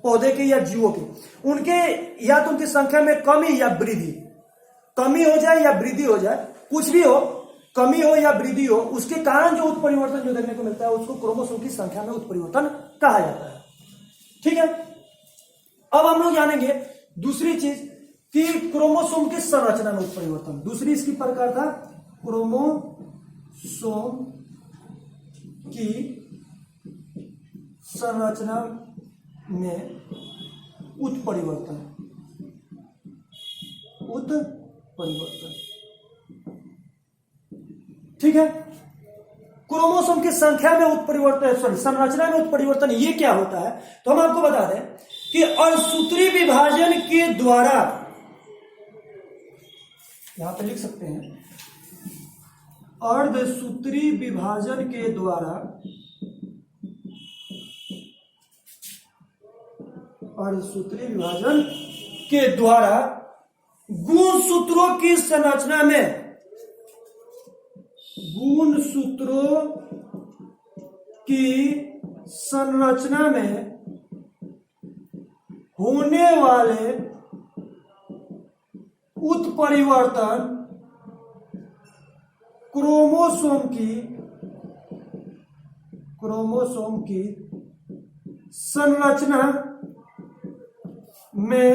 पौधे की या जीवों की, उनके या तो उनकी संख्या में कमी या वृद्धि, कमी हो जाए या वृद्धि हो जाए, कुछ भी हो, कमी हो या वृद्धि हो, उसके कारण जो उत्परिवर्तन जो देखने को मिलता है उसको क्रोमोसोम की संख्या में उत्परिवर्तन कहा जाता है। ठीक है, अब हम लोग जानेंगे दूसरी चीज कि क्रोमोसोम की संरचना में उत्परिवर्तन। दूसरी इसकी प्रकार था क्रोमोसोम की संरचना में उत्परिवर्तन। ठीक है, क्रोमोसोम की संख्या में उत्परिवर्तन, सॉरी संरचना में उत्परिवर्तन, ये क्या होता है? तो हम आपको बता दें कि अर्धसूत्री विभाजन के द्वारा, यहां पर लिख सकते हैं, अर्धसूत्री विभाजन के द्वारा, अर्धसूत्री विभाजन के द्वारा गुणसूत्रों की संरचना में, गुणसूत्रों की संरचना में होने वाले उत्परिवर्तन क्रोमोसोम की संरचना में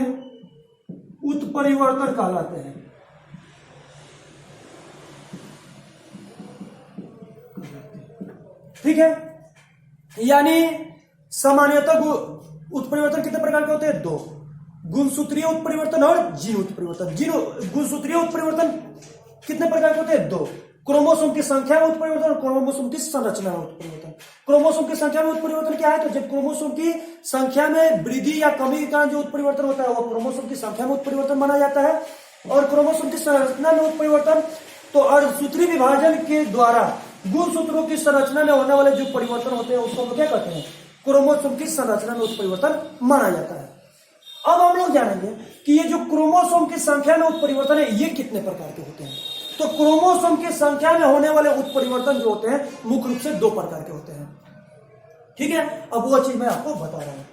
उत्परिवर्तन कहलाते हैं। ठीक है, यानी सामान्यतः उत्परिवर्तन कितने प्रकार के होते हैं? 2, गुणसूत्रीय उत्परिवर्तन और जीन उत्परिवर्तन। गुणसूत्रीय उत्परिवर्तन कितने प्रकार के होते हैं? 2, क्रोमोसोम की संख्या में उत्परिवर्तन और क्रोमोसोम की संरचना में उत्परिवर्तन। क्रोमोसोम की संख्या में उत्परिवर्तन क्या है? तो जब क्रोमोसोम की संख्या में वृद्धि या कमी के कारण जो उत्परिवर्तन होता है वो क्रोमोसोम की संख्या में उत्परिवर्तन माना जाता है। और क्रोमोसोम की संरचना में उत्परिवर्तन तो अर्धसूत्री विभाजन के द्वारा गुणसूत्रों की संरचना में होने वाले जो परिवर्तन होते हैं उसको हम क्या कहते हैं? क्रोमोसोम की संरचना में उत्परिवर्तन माना जाता है। अब हम लोग जानेंगे कि ये जो क्रोमोसोम की संख्या में उत्परिवर्तन है ये कितने प्रकार के होते हैं। तो क्रोमोसोम की संख्या में होने वाले उत्परिवर्तन जो होते हैं मुख्य रूप से 2 प्रकार के होते हैं। ठीक है, अब वो चीज मैं आपको बता रहा हूं।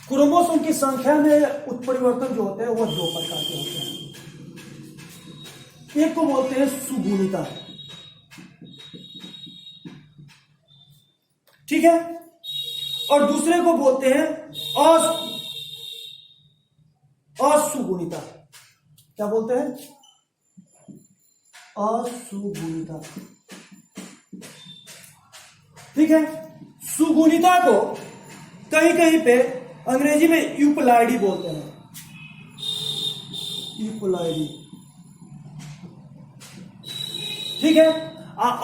क्रोमोसोम की संख्या में उत्परिवर्तन जो होते हैं वो 2 प्रकार के होते हैं। एक को बोलते हैं सुगुणिता, ठीक है, और दूसरे को बोलते हैं असुगुणिता। क्या बोलते हैं? असुगुणिता। ठीक है, सुगुणिता को कहीं कहीं पे अंग्रेजी में यूपलाइडी बोलते हैं, यूपलाइडी। ठीक है,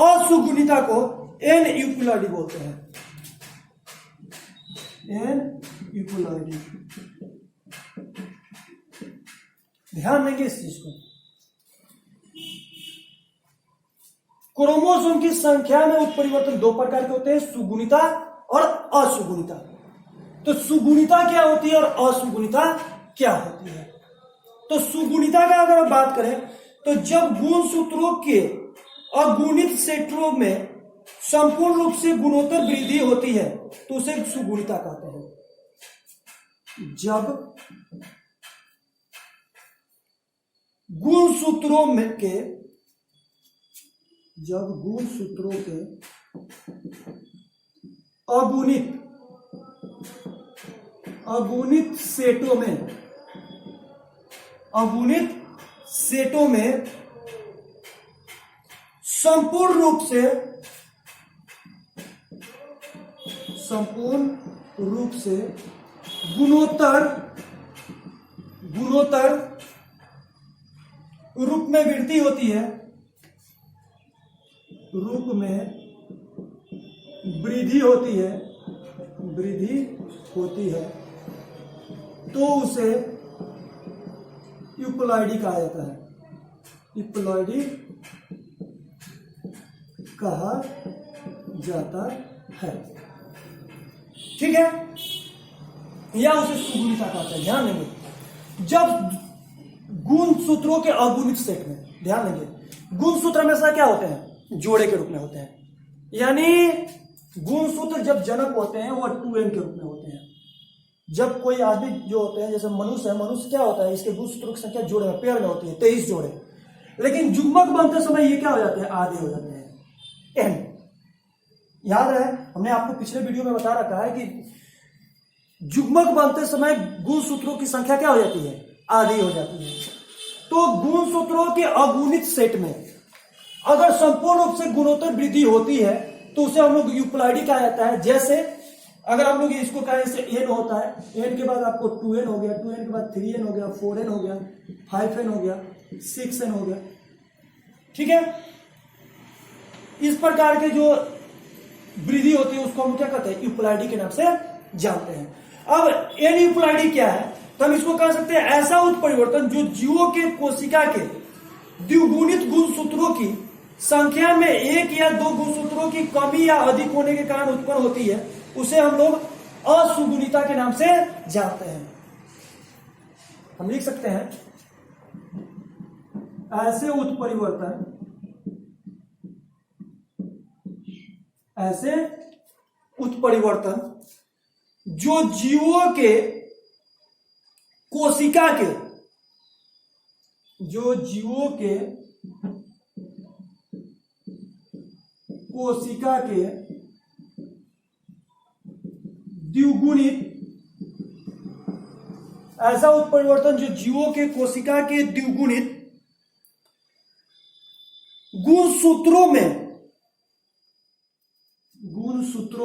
असुगुणिता को एन यूपलाइडी बोलते हैं, एन यूपलाइडी। ध्यान देंगे इस चीज को। क्रोमोसोम की संख्या में उत्परिवर्तन 2 प्रकार के होते हैं, सुगुणिता और असुगुणिता। तो सुगुणिता क्या होती है और असुगुणिता क्या होती है? तो सुगुणिता का अगर हम बात करें तो जब गुणसूत्रों के अगुणित सेटों में संपूर्ण रूप से गुणोत्तर वृद्धि होती है तो उसे सुगुणिता कहते हैं। जब गुणसूत्रों के अगुणित सेटों में संपूर्ण रूप से गुणोत्तर रूप में वृद्धि होती है, वृद्धि होती है तो उसे यूप्लॉइडी कहा जाता है। यूप्लॉइडी कहा जाता है, ठीक है, या उसे सुगुणिता कहते हैं। ध्यान देंगे, जब गुण सूत्रों के अगुणित सेट में, ध्यान देंगे, गुण सूत्र हमेशा क्या होते हैं? जोड़े के रूप में होते हैं। यानी गुण सूत्र जब जनक होते हैं वो 2n के रूप में होते हैं। जब कोई आदमी जो होते हैं, जैसे मनुष्य है, मनुष्य क्या होता है, इसके गुण सूत्रों की संख्या जोड़े में, पेयर में होती है 23 जोड़े, लेकिन युग्मक बनते समय ये क्या हो जाते हैं? आधे हो जाते हैं, n। याद है, हमने आपको पिछले वीडियो में बता रखा है कि युग्मक बनते समय गुण सूत्रों की संख्या क्या हो जाती है? आधी हो जाती है। तो गुण सूत्रों के अगुणित सेट में अगर संपूर्ण रूप से गुणोत्तर वृद्धि होती है तो उसे हम लोग यूप्लॉइडी कहा जाता है। जैसे अगर हम लोग इसको कहें, जैसे n होता है, n के बाद आपको 2n हो गया, 2n के बाद 3n हो गया, 4n हो गया, 5n हो गया, 6n हो गया, ठीक है। इस प्रकार के जो वृद्धि होती है उसको हम क्या कहते हैं? यूप्लॉइडी के नाम से जानते हैं। अब n यूप्लॉइडी क्या है? तो हम इसको कह सकते हैं ऐसा उत्परिवर्तन जो जीवों के कोशिका के द्विगुणित गुणसूत्रों की संख्या में एक या दो गुणसूत्रों की कमी या अधिक होने के कारण उत्पन्न होती है, उसे हम लोग असुगुणिता के नाम से जानते हैं। हम लिख सकते हैं ऐसे उत्परिवर्तन जो जीवों के कोशिका के द्विगुणित, ऐसा उत्परिवर्तन जो जीवों के कोशिका के द्विगुणित गुणसूत्रों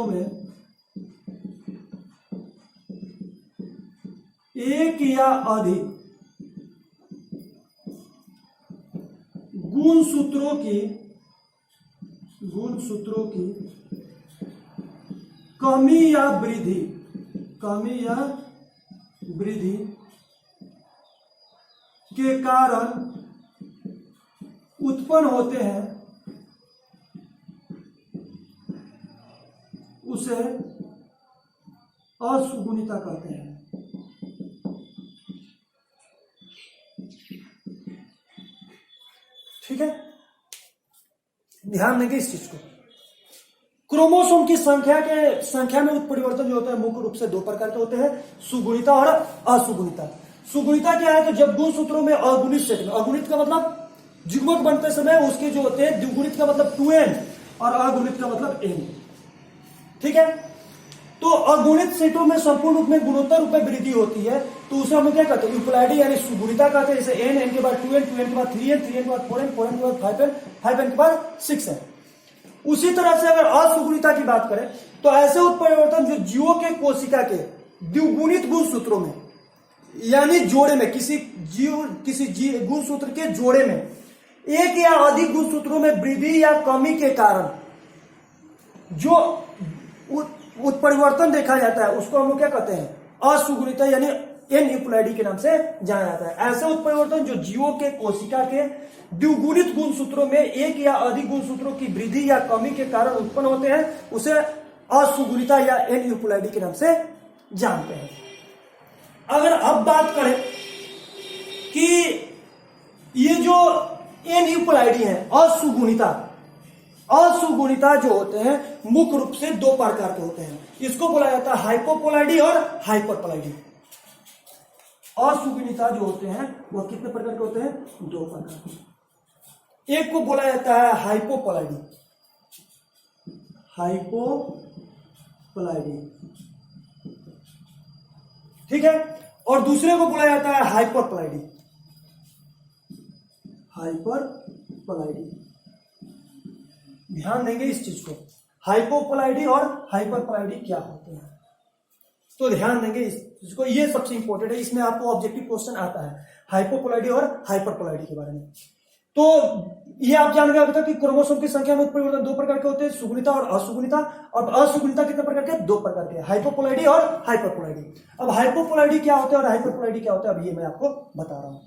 में एक या अधिक गुणसूत्रों की कमी या वृद्धि के कारण उत्पन्न होते हैं, उसे असुगुणिता कहते हैं। ठीक है, ध्यान देंगे इस चीज को। क्रोमोसोम की संख्या में उत्परिवर्तन जो होता है मुख्य रूप से दो प्रकार के होते हैं, सुगुणिता और असुगुणिता। सुगुणिता क्या है? तो जब गुणसूत्रों में अगुणित सेट में, अगुणित का मतलब युग्मक बनते समय उसके जो होते हैं, द्विगुणित का मतलब 2n और अगुणित का मतलब n, ठीक है। तो अगुणित सेटों में संपूर्ण रूप में गुणोत्तर रूप में वृद्धि होती है तो उसे हम क्या कहते हैं? यूप्लॉइडी यानी सुगुणिता कहते हैं। जैसे n के बाद 2n, 2n के बाद 3n, 3n के बाद 4n, 4n के बाद 5n, 5n के बाद 6n। उसी तरह से अगर असुगुणिता की बात करें तो ऐसे उत्परिवर्तन जो जीवों के कोशिका के द्विगुणित गुणसूत्रों में, यानी जोड़े में, किसी गुणसूत्र के जोड़े में एक या अधिक गुणसूत्रों में वृद्धि या कमी के कारण जो उत्परिवर्तन देखा जाता है उसको हम लोग क्या कहते हैं? असुगुणिता यानी n यूप्लॉइडी के नाम से जाना जाता है। ऐसे उत्परिवर्तन जो जीवों के कोशिका के द्विगुणित गुणसूत्रों में एक या अधिक गुणसूत्रों की वृद्धि या कमी के कारण उत्पन्न होते हैं उसे असुगुणिता या n यूप्लॉइडी के नाम से जानते हैं। अगर अब बात करें कि ये जो n यूप्लॉइडी है असुगुणिता, असुगुणिता जो होते हैं मुख्य रूप से दो प्रकार के होते हैं। इसको बोला जाता है हाइपोपोलाइडी और हाइपरपोलाइडी। असुगुणिता जो होते हैं वह कितने प्रकार के होते हैं? दो प्रकार के। एक को बोला जाता है हाइपोपोलाइडी, हाइपोपोलाइडी, ठीक है, और दूसरे को बोला जाता है हाइपरपोलाइडी, हाइपरपोलाइडी। ध्यान देंगे इस चीज को, हाइपोपोलाइडी और हाइपरपोलाइडी क्या होते हैं, तो ध्यान देंगे इस चीज को, ये सबसे इंपॉर्टेंट है। इसमें आपको ऑब्जेक्टिव क्वेश्चन आता है हाइपोपोलाइडी और हाइपरपोलाइडी के बारे में। तो ये आप जान गए अभी तक कि क्रोमोसोम की संख्या में उत्परिवर्तन दो प्रकार के होते हैं, सुगुणिता और असुगुणिता। और असुगुणिता कितने प्रकार के? दो प्रकार के, हाइपोपोलाइडी और हाइपरपोलाइडी। अब हाइपोपोलाइडी क्या होता है और हाइपरपोलाइडी क्या होता है, अब ये मैं आपको बता रहा हूं।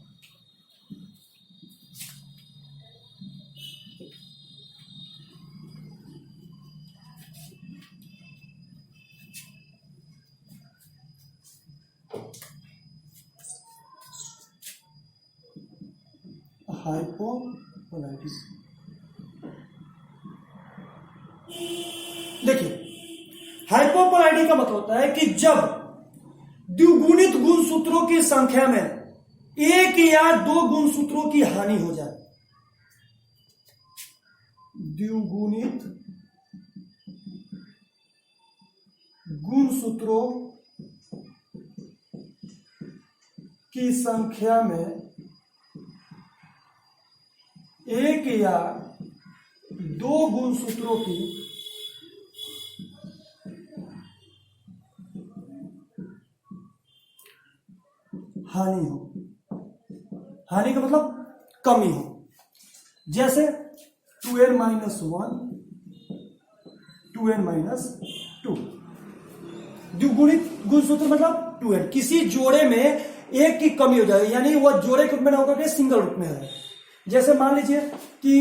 हाइपोपोलाइडी, देखिए हाइपोपोलाइडी का मतलब होता है कि जब द्विगुणित गुणसूत्रों की संख्या में एक या दो गुणसूत्रों की हानि हो जाए। द्विगुणित गुणसूत्रों की संख्या में एक या दो गुणसूत्रों की हानि हो। हानि का मतलब कमी हो, जैसे 2n - 1 2n - 2। द्विगुणित गुणसूत्र मतलब 2n, किसी जोड़े में एक की कमी हो जाए, यानी वह जोड़े के रूप में ना होकर के सिंगल रूप में है। जैसे मान लीजिए कि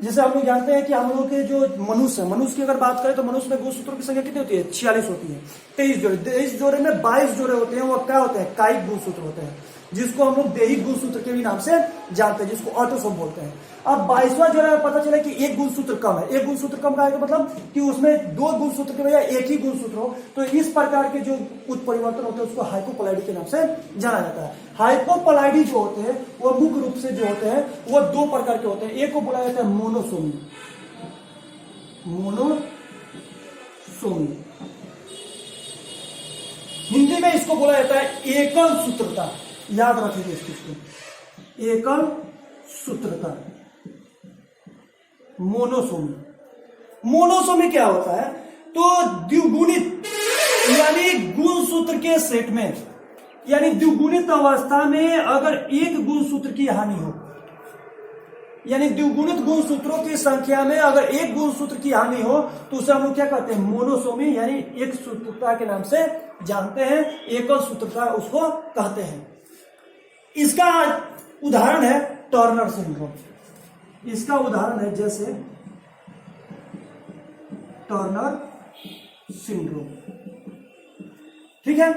जैसे हम लोग जानते हैं कि हम लोग के जो मनुष्य है, मनुष्य की अगर बात करें तो मनुष्य में गुणसूत्रों की संख्या कितनी होती है? 46 होती है। 23 जोड़े, 23 जोड़े में 22 जोड़े होते हैं, वो क्या होते हैं? कायिक गुणसूत्र होते हैं, जिसको हम लोग दैहिक गुणसूत्र के भी नाम से जानते हैं, जिसको ऑटोसोम बोलते हैं। अब 22वां जोड़े में पता चला कि एक गुणसूत्र कम है। एक गुणसूत्र कम का है तो मतलब कि उसमें दो गुणसूत्र के बजाय एक ही गुणसूत्र हो, तो इस प्रकार के जो उत्परिवर्तन होते हैं उसको हाइपोपोलाइडी के नाम से जाना जाता है। हाइपोपोलाइडी जो होते हैं वो मुख्य रूप से जो होते हैं वो दो प्रकार के होते हैं। एक को बोला जाता है मोनोसोमी, मोनोसोमी, हिंदी में इसको बोला जाता है एकल सूत्रता। याद रखिए इस चीज को, एकल सूत्रता, मोनोसोमी। मोनोसोमी क्या होता है? तो द्विगुणित यानी गुणसूत्र के सेट में, यानी द्विगुणित अवस्था में अगर एक गुणसूत्र की हानि हो, यानी द्विगुणित गुणसूत्रों की संख्या में अगर एक गुणसूत्र की हानि हो तो उसे हम लोग क्या कहते हैं? मोनोसोमी, यानी एक सूत्रता के नाम से जानते हैं, एकल सूत्रता उसको कहते हैं। इसका उदाहरण है टर्नर सिंड्रोम। इसका उदाहरण है जैसे टर्नर सिंड्रोम, ठीक है।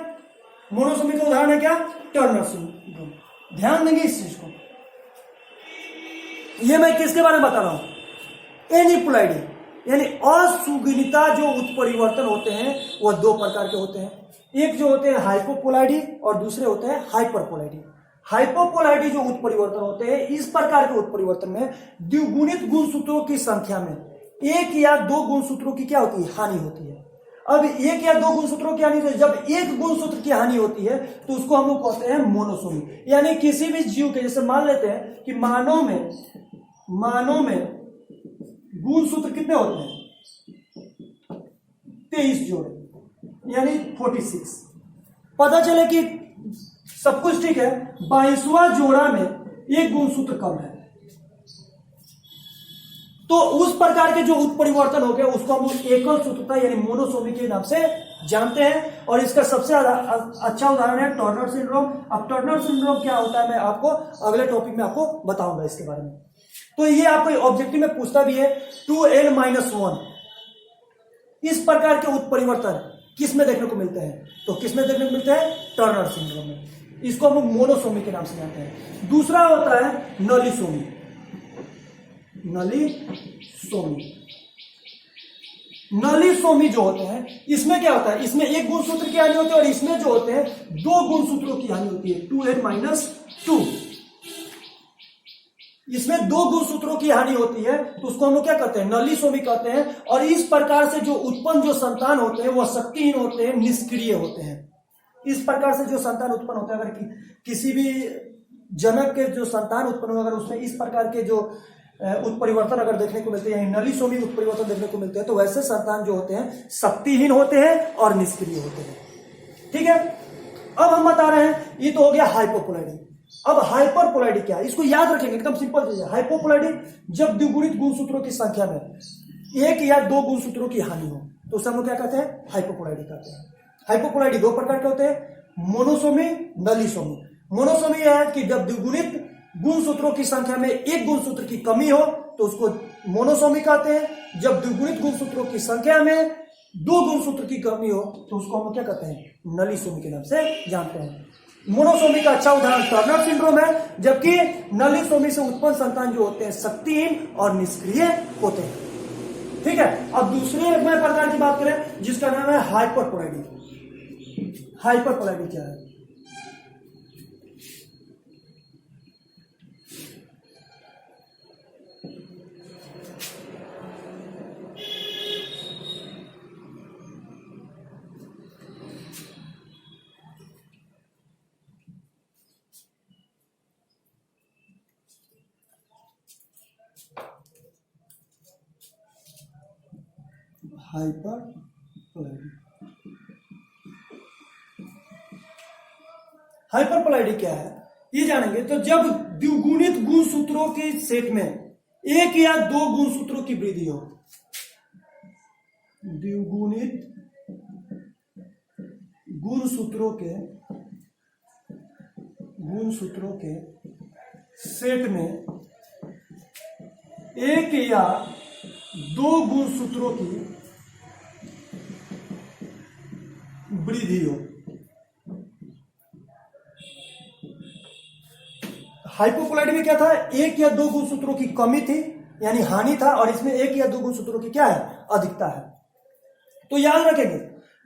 मोनोसोमी का उदाहरण है क्या? Turner syndrome. ध्यान देंगे इस चीज को। ये मैं किसके बारे में बता रहा हूं? एनिपोलाइडी, यानी असुगुणिता जो उत्परिवर्तन होते हैं वह दो प्रकार के होते हैं। एक जो होते हैं हाइपोपोलाइडी और दूसरे होते हैं हाइपरपोलाइडी। हाइपोपोलाइडी जो उत्परिवर्तन होते हैं, इस प्रकार के उत्परिवर्तन में द्विगुणित गुणसूत्रों की संख्या में एक या दो गुणसूत्रों की क्या होती है? हानि होती है। अब एक या दो गुणसूत्रों की हानि, जब एक गुणसूत्र की हानि होती है तो उसको हम लोग कहते हैं मोनोसोमी। यानी किसी भी जीव के, जैसे मान लेते हैं कि मानव में गुणसूत्र कितने होते हैं? 23 जोड़े, यानी 46। पता चले कि सब कुछ ठीक है, 22वां जोड़ा में एक गुणसूत्र कम है, तो उस प्रकार के जो उत्परिवर्तन हो गए उसको हम एकल सूत्रता यानी मोनोसोमी के नाम से जानते हैं। और इसका सबसे अच्छा उदाहरण है टर्नर सिंड्रोम। अब टर्नर सिंड्रोम क्या होता है मैं आपको अगले टॉपिक में आपको बताऊंगा इसके बारे में। तो ये आपको ऑब्जेक्टिव में पूछता भी है 2n - 1। इस प्रकार के उत्परिवर्तन किस में देखने को मिलते हैं? तो किस में देखने को मिलते हैं? टर्नर सिंड्रोम में। इसको हम मोनोसोमी के नाम से जानते हैं। दूसरा होता है नलिसोमी। नलीसोमी। नलीसोमी जो होते हैं इसमें क्या होता है, इसमें एक गुणसूत्र की हानि होती है और इसमें जो होते हैं दो गुणसूत्रों की हानि होती है, 2n-2। इसमें दो गुणसूत्रों की हानि होती है तो उसको हम लोग क्या कहते हैं, नलीसोमी कहते हैं। और इस प्रकार से जो उत्पन्न जो संतान होते हैं वह शक्तिहीन होते हैं, निष्क्रिय होते हैं। इस प्रकार से जो संतान उत्पन्न होता है, अगर किसी भी जनक के जो संतान उत्पन्न हो, अगर उसमें इस प्रकार के जो उत्परिवर्तन अगर देखने को मिलते हैं, नलीसोमी उत्परिवर्तन देखने को मिलते हैं, तो वैसे संतान जो होते हैं शक्तिहीन होते हैं और निष्क्रिय होते हैं। ठीक है, अब हम बता रहे हैं, ये तो हो गया हाइपोपोलैरिटी। अब हाइपरपोलैरिटी क्या है, इसको याद रखेंगे, एकदम सिंपल चीज है। हाइपोपोलैरिटी जब द्विगुणित गुणसूत्रों की संख्या में एक या दो गुणसूत्रों की हानि हो तो उसे हम लोग क्या कहते हैं, हाइपोपोलैरिटी कहते हैं। हाइपोपोलैरिटी दो प्रकार के होते हैं, मोनोसोमी, नलीसोमी। मोनोसोमी यह है कि जब द्विगुणित गुणसूत्रों की संख्या में एक गुणसूत्र की कमी हो तो उसको मोनोसोमी कहते हैं। जब द्विगुणित गुणसूत्रों की संख्या में दो गुणसूत्र की कमी हो तो उसको हम क्या कहते हैं, नलीसोमी के नाम से जानते हैं। मोनोसोमी का अच्छा उदाहरण टर्नर सिंड्रोम है, जबकि नलीसोमी से उत्पन्न संतान जो होते हैं शक्तिहीन और निष्क्रिय होते हैं। ठीक है, अब दूसरे प्रकार की बात करें जिसका नाम है हाइपरपोलैरिटी। हाइपरपोलैरिटी क्या है, हाइपरपोलैरिटी क्या है ये जानेंगे। तो जब द्विगुणित गुणसूत्रों के सेट में एक या दो गुणसूत्रों की वृद्धि हो, द्विगुणित गुणसूत्रों के सेट में एक या दो गुणसूत्रों की वृद्धि हो। हाइपोपोलैरिटी में क्या था, एक या दो गुणसूत्रों की कमी थी यानी हानि था, और इसमें एक या दो गुणसूत्रों की क्या है, अधिकता है। तो याद रखेंगे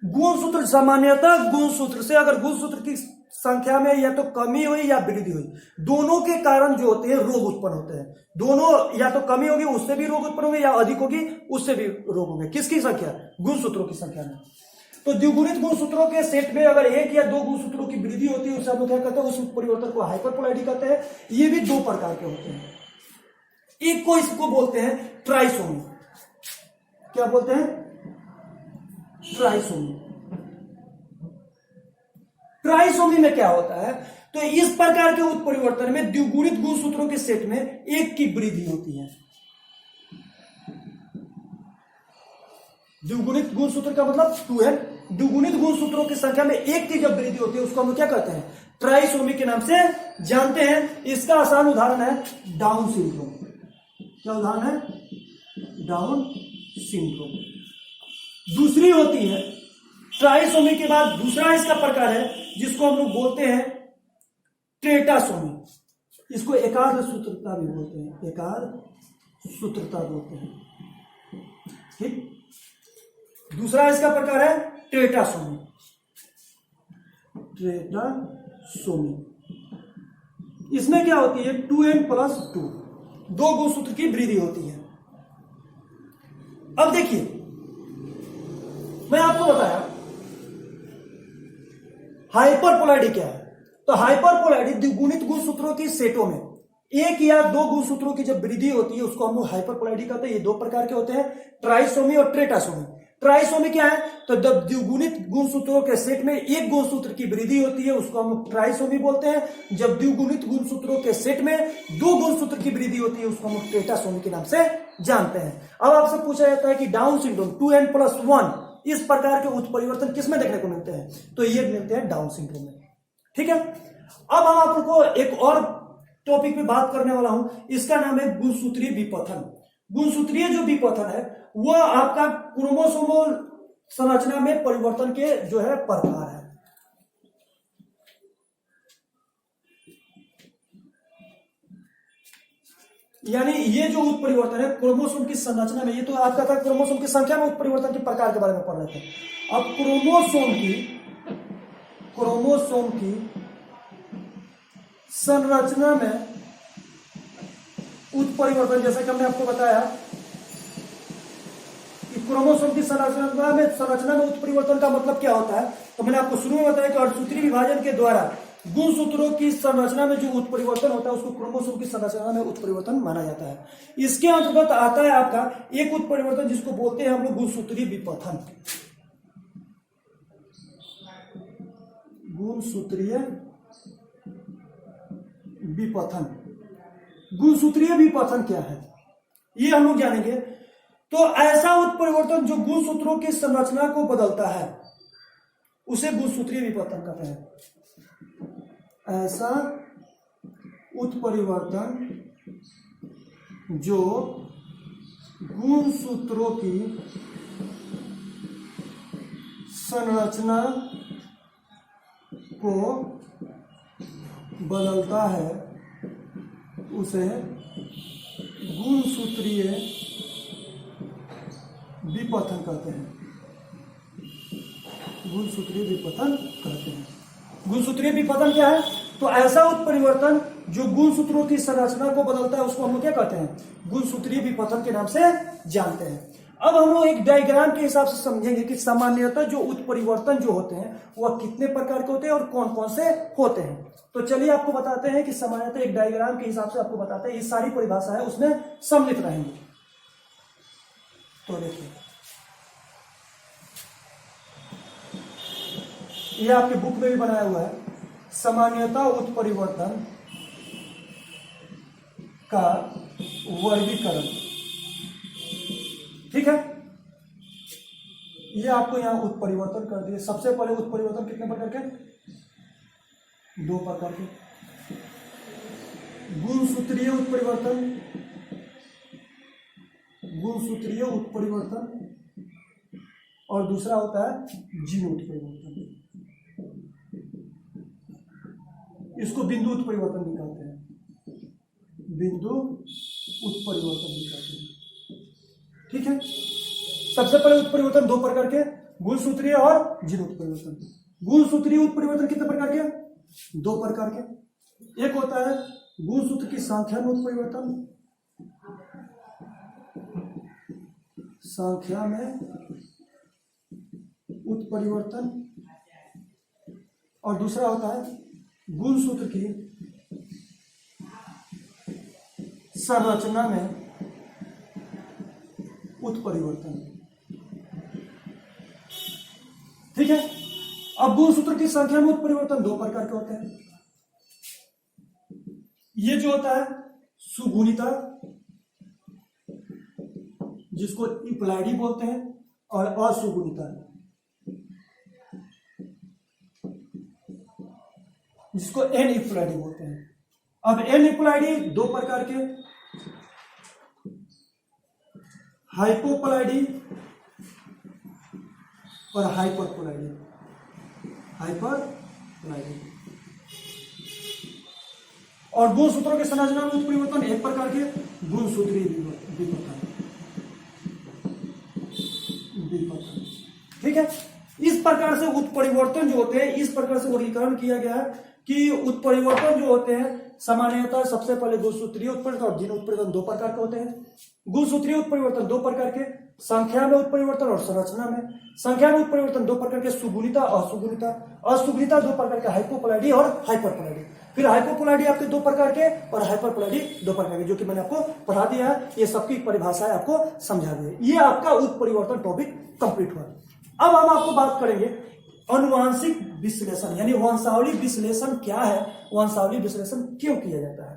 गुणसूत्र सामान्यतः गुणसूत्र से अगर गुणसूत्र की संख्या में या तो कमी हुई या वृद्धि हुई, दोनों के कारण जो होते हैं रोग उत्पन्न होते हैं। दोनों या तो कमी होगी उससे भी रोग उत्पन्न होंगे या अधिक होगी उससे भी रोग होंगे। किसकी संख्या, गुणसूत्रों की संख्या में। तो द्विगुणित गुणसूत्रों के सेट में अगर एक या दो गुणसूत्रों की वृद्धि होती है उसे हम लोग क्या कहते हैं, उस परिवर्तन को हाइपरपोलैरिटी कहते हैं। ये भी दो प्रकार के होते हैं, एक को इसको बोलते हैं ट्राइसोमी। क्या बोलते हैं, ट्राइसोमी। ट्राइसोमी में क्या होता है, तो इस प्रकार के उत्परिवर्तन में द्विगुणित गुणसूत्रों के सेट में एक की वृद्धि होती है। द्विगुणित गुणसूत्र का मतलब 2 है। द्विगुणित गुणसूत्रों की संख्या में एक की जब वृद्धि होती है उसको हम क्या कहते हैं, ट्राइसोमी के नाम से जानते हैं। इसका आसान उदाहरण है डाउन सिंड्रोम। क्या उदाहरण है, डाउन सिंड्रोम। दूसरी होती है ट्राइसोमी के बाद दूसरा इसका प्रकार है जिसको हम लोग बोलते हैं टेट्रासोमी। इसको एकाग्र सूत्रता भी बोलते हैं, एकाग्र सूत्रता बोलते हैं। ठीक, दूसरा इसका प्रकार है टेट्रासोमी। टेट्रासोमी इसमें क्या होती है, 2n+2, दो गुणसूत्र की वृद्धि होती है। अब देखिए मैं आपको बताया हाइपरपोलैरिटी क्या है। तो हाइपरपोलैरिटी द्विगुणित गुणसूत्रों की सेटों में एक या दो गुणसूत्रों की जब वृद्धि होती है उसको हम लोग हाइपरपोलैरिटी कहते हैं। ये दो प्रकार के होते हैं, ट्राइसोमी और टेट्रासोमी। ट्राइसोमी क्या है, तो जब द्विगुणित गुणसूत्रों के सेट में एक गुणसूत्र की वृद्धि होती है उसको हम लोग ट्राइसोमी बोलते हैं। जब द्विगुणित गुणसूत्रों के सेट में दो गुणसूत्र की वृद्धि होती है उसको हम लोग टेट्रासोमी के नाम से जानते हैं। अब आपसे पूछा जाता है कि डाउन सिंड्रोम 2n+1 इस प्रकार के उत्परिवर्तन किसमें देखने को मिलते हैं, तो ये मिलते हैं डाउन सिंड्रोम में। ठीक है, अब हम आपको एक और टॉपिक पे बात करने वाला हूं, इसका नाम है गुणसूत्रीय विपथन। गुणसूत्रीय जो विपथन है वह आपका क्रोमोसोमल संरचना में परिवर्तन के जो है प्रकार है। यानी ये जो उत्परिवर्तन है क्रोमोसोम की संरचना में, ये तो आपका था क्रोमोसोम की संख्या में उत्परिवर्तन के प्रकार के बारे में पढ़ रहे थे। अब क्रोमोसोम की संरचना में उत्परिवर्तन, जैसा कि हमने आपको बताया कि क्रोमोसोम की संरचना में उत्परिवर्तन का मतलब क्या होता है, तो मैंने आपको शुरू में बताया कि अर्धसूत्रीय विभाजन के द्वारा गुणसूत्रों की संरचना में जो उत्परिवर्तन होता है उसको क्रोमोसोम की संरचना में उत्परिवर्तन माना जाता है। इसके अंतर्गत आता है आपका एक उत्परिवर्तन जिसको बोलते हैं हम लोग गुणसूत्रीय विपथन। गुणसूत्रीय विपथन, गुणसूत्रीय विपथन क्या है ये हम लोग जानेंगे। तो ऐसा उत्परिवर्तन जो गुणसूत्रों की संरचना को बदलता है उसे गुणसूत्रीय विपथन कहते हैं। ऐसा उत्परिवर्तन जो गुणसूत्रों की संरचना को बदलता है उसे गुणसूत्रीय विपथन कहते हैं। गुणसूत्रीय विपथन कहते हैं। गुणसूत्रीय विपथन क्या है, तो ऐसा उत्परिवर्तन जो गुणसूत्रों की संरचना को बदलता है उसको हम लोग क्या कहते हैं, गुणसूत्रीय विपथन के नाम से जानते हैं। अब हम लोग एक डायग्राम के हिसाब से समझेंगे कि सामान्यतः जो उत्परिवर्तन जो होते हैं वह कितने प्रकार के होते हैं और कौन कौन से होते हैं। तो चलिए आपको बताते हैं कि सामान्यतः एक डायग्राम के हिसाब से आपको बताते हैं, ये सारी परिभाषा है उसमें सम्मिलित रहेंगे। तो देखिए ये आपके बुक में भी बनाया हुआ है, सामान्यतः उत्परिवर्तन का वर्गीकरण। ठीक है, ये आपको यहां उत्परिवर्तन कर दिए। सबसे पहले उत्परिवर्तन कितने प्रकार के, 2 प्रकार के, गुणसूत्रीय उत्परिवर्तन, गुणसूत्रीय उत्परिवर्तन, और दूसरा होता है जीन उत्परिवर्तन। इसको बिंदु उत्परिवर्तन भी कहते हैं, बिंदु उत्परिवर्तन भी कहते हैं। ठीक है, सबसे पहले उत्परिवर्तन 2 प्रकार के, गुणसूत्रीय और जीन उत्परिवर्तन। गुणसूत्रीय उत्परिवर्तन कितने प्रकार के, 2 प्रकार के। एक होता है गुणसूत्र की संख्या में उत्परिवर्तन, संख्या में उत्परिवर्तन, और दूसरा होता है गुणसूत्र की संरचना में उत्परिवर्तन। ठीक है, अब गुणसूत्र की संख्या में उत्परिवर्तन 2 प्रकार के होते हैं। ये जो होता है सुगुणिता, जिसको इप्लाइडी बोलते हैं, और असुगुणिता जिसको एन इप्लाइडी बोलते हैं। अब एन इप्लाइडी 2 प्रकार के, हाइपोप्लाइडी और हाइपरप्लाइडी। हाइपरप्लाइडी और गुणसूत्रों के संरचना में उत्परिवर्तन 1 प्रकार के, गुणसूत्रीय विपथन। ठीक है, इस प्रकार से उत्परिवर्तन जो होते हैं, इस प्रकार से वर्गीकरण किया गया है कि उत्परिवर्तन जो होते हैं सामान्यतः सबसे पहले गुणसूत्रीय उत्परिवर्तन और जीन उत्परिवर्तन 2 प्रकार के होते हैं। गुणसूत्रीय उत्परिवर्तन 2 प्रकार के, संख्या में उत्परिवर्तन और संरचना में। संख्या में उत्परिवर्तन 2 प्रकार के, सुगुणिता, असुगुणिता। असुगुणिता 2 प्रकार के, हाइपोप्लाइडी और हाइपरप्लाइडी। फिर हाइपोप्लाइडी आपके 2 प्रकार के और हाइपरप्लाइडी 2 प्रकार के, जो कि मैंने आपको पढ़ा दिया है। ये सबकी परिभाषाएं आपको समझा दी। ये आपका उत्परिवर्तन टॉपिक कंप्लीट हुआ। अब हम आपको बात करेंगे अनुवांशिक विश्लेषण, यानी वंशावली विश्लेषण क्या है, वंशावली विश्लेषण क्यों किया जाता है।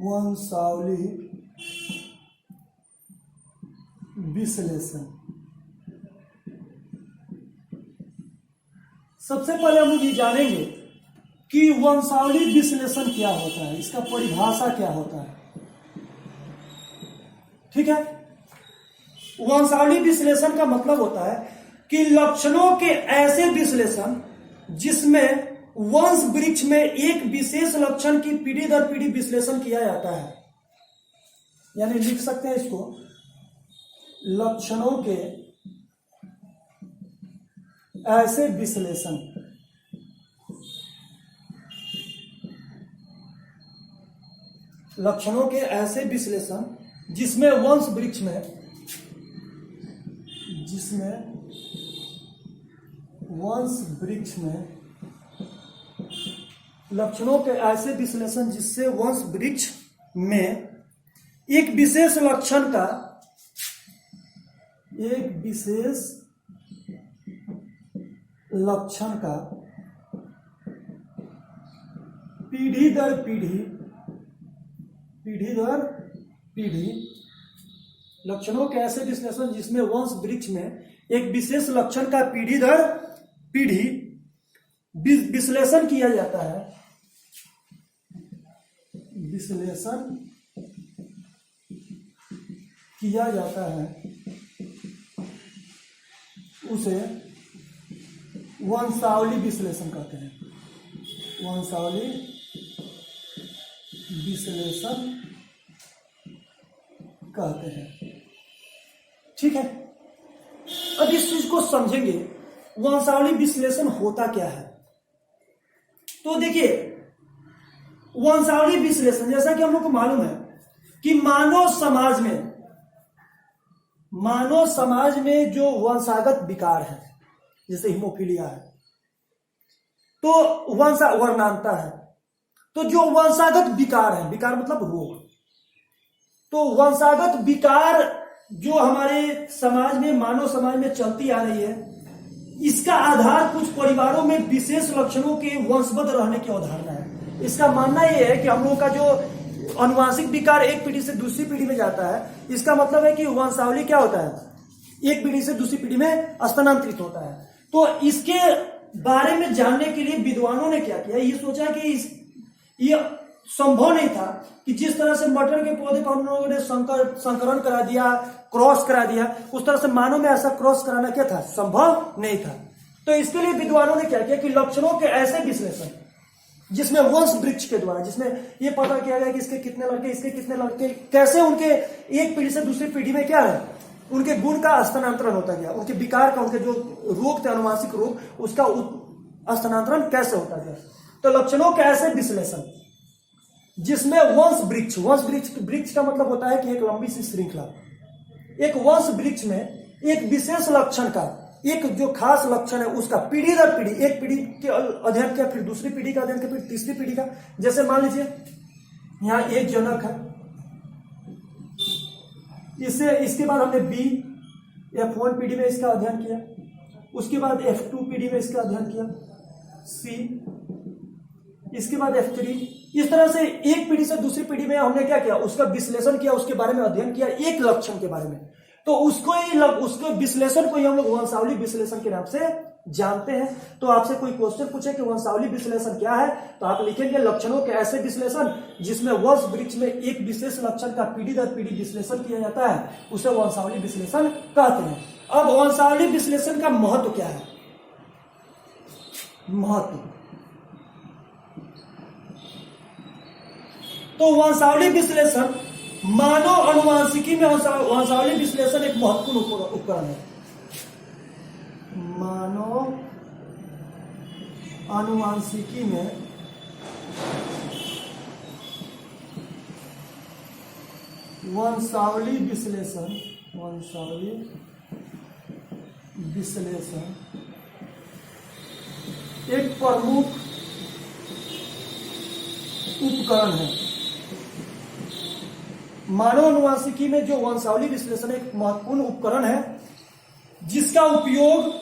वंशावली विश्लेषण सबसे पहले हम लोग ये जानेंगे कि वंशावली विश्लेषण क्या होता है, इसका परिभाषा क्या होता है। ठीक है, वंशावली विश्लेषण का मतलब होता है कि लक्षणों के ऐसे विश्लेषण जिसमें वंश वृक्ष में एक विशेष लक्षण की पीढ़ी दर पीढ़ी विश्लेषण किया जाता है। यानी लिख सकते हैं इसको, लक्षणों के ऐसे विश्लेषण लक्षणों के ऐसे विश्लेषण जिसमें वंश वृक्ष में लक्षणों के ऐसे विश्लेषण जिससे वंश वृक्ष में एक विशेष लक्षण का पीढ़ी दर पीढ़ी लक्षणों के ऐसे विश्लेषण जिसमें वंश वृक्ष में एक विशेष लक्षण का पीढ़ी दर पीढ़ी विश्लेषण किया जाता है, उसे वंशावली विश्लेषण कहते हैं। वंशावली विश्लेषण कहते हैं। ठीक है, अब इस चीज को समझेंगे, वंशावली विश्लेषण होता क्या है। तो देखिए, वंशावली विश्लेषण जैसा कि हम लोग को मालूम है कि मानव समाज में जो वंशागत विकार है, जैसे हीमोफीलिया है, तो वर्णांतर है, तो जो वंशागत विकार है, विकार मतलब रोग, तो वंशागत विकार जो हमारे समाज में, मानव समाज में चलती आ रही है, इसका आधार कुछ परिवारों में विशेष लक्षणों के वंशबद्ध रहने की अवधारणा है। इसका मानना यह है कि हम लोगों का जो अनुवांशिक विकार एक पीढ़ी से दूसरी पीढ़ी में जाता है, इसका मतलब है कि वंशावली क्या होता है, एक पीढ़ी से दूसरी पीढ़ी में स्थानांतरित होता है। तो इसके बारे में जानने के लिए विद्वानों ने क्या किया, ये सोचा कि ये संभव नहीं था कि जिस तरह से मटर के पौधे पर हम लोगों ने संकरण करा दिया, क्रॉस करा दिया, उस तरह से मानव में ऐसा क्रॉस कराना क्या था, संभव नहीं था। तो इसके लिए विद्वानों ने क्या किया कि लक्षणों के ऐसे विश्लेषण जिसमें वंश वृक्ष के द्वारा, जिसमें ये पता किया गया कि इसके कितने लड़के, कैसे उनके एक पीढ़ी से दूसरी पीढ़ी में क्या है, उनके गुण का स्थानांतरण होता गया, उनके विकार का, उनके जो रोग थे, अनुवांशिक रोग, उसका स्थानांतरण कैसे होता गया। तो लक्षणों के ऐसे विश्लेषण जिसमें वंश वृक्ष का मतलब होता है कि एक लंबी सी श्रृंखला, एक वंश वृक्ष में एक विशेष लक्षण का, एक जो खास लक्षण है उसका पीढ़ी दर पीढ़ी, एक पीढ़ी के अध्ययन किया, फिर दूसरी पीढ़ी का अध्ययन किया, फिर तीसरी पीढ़ी का। जैसे मान लीजिए यहां एक जनक है, इसके बाद हमने F1 पीढ़ी में इसका अध्ययन किया, उसके बाद F2 पीढ़ी में इसका अध्ययन किया, C, इसके बाद F3, इस तरह से एक पीढ़ी से दूसरी पीढ़ी में हमने क्या किया, उसका विश्लेषण किया, उसके बारे में अध्ययन किया, एक लक्षण के बारे में। तो उसको विश्लेषण को ही हम लोग वंशावली विश्लेषण के नाम से जानते हैं। तो आपसे कोई क्वेश्चन पूछे कि वंशावली विश्लेषण क्या है, तो आप लिखेंगे लक्षणों के ऐसे विश्लेषण जिसमें वंश वृक्ष में एक विशेष लक्षण का पीढ़ी दर पीढ़ी विश्लेषण किया जाता है, उसे वंशावली विश्लेषण कहते हैं। अब वंशावली विश्लेषण का महत्व क्या है, तो वंशावली विश्लेषण मानव अनुवांशिकी में वंशावली विश्लेषण एक महत्वपूर्ण उपकरण है। मानव अनुवांशिकी में वंशावली विश्लेषण एक प्रमुख उपकरण है। मानव अनुवांशिकी में जो वंशावली विश्लेषण एक महत्वपूर्ण उपकरण है, जिसका उपयोग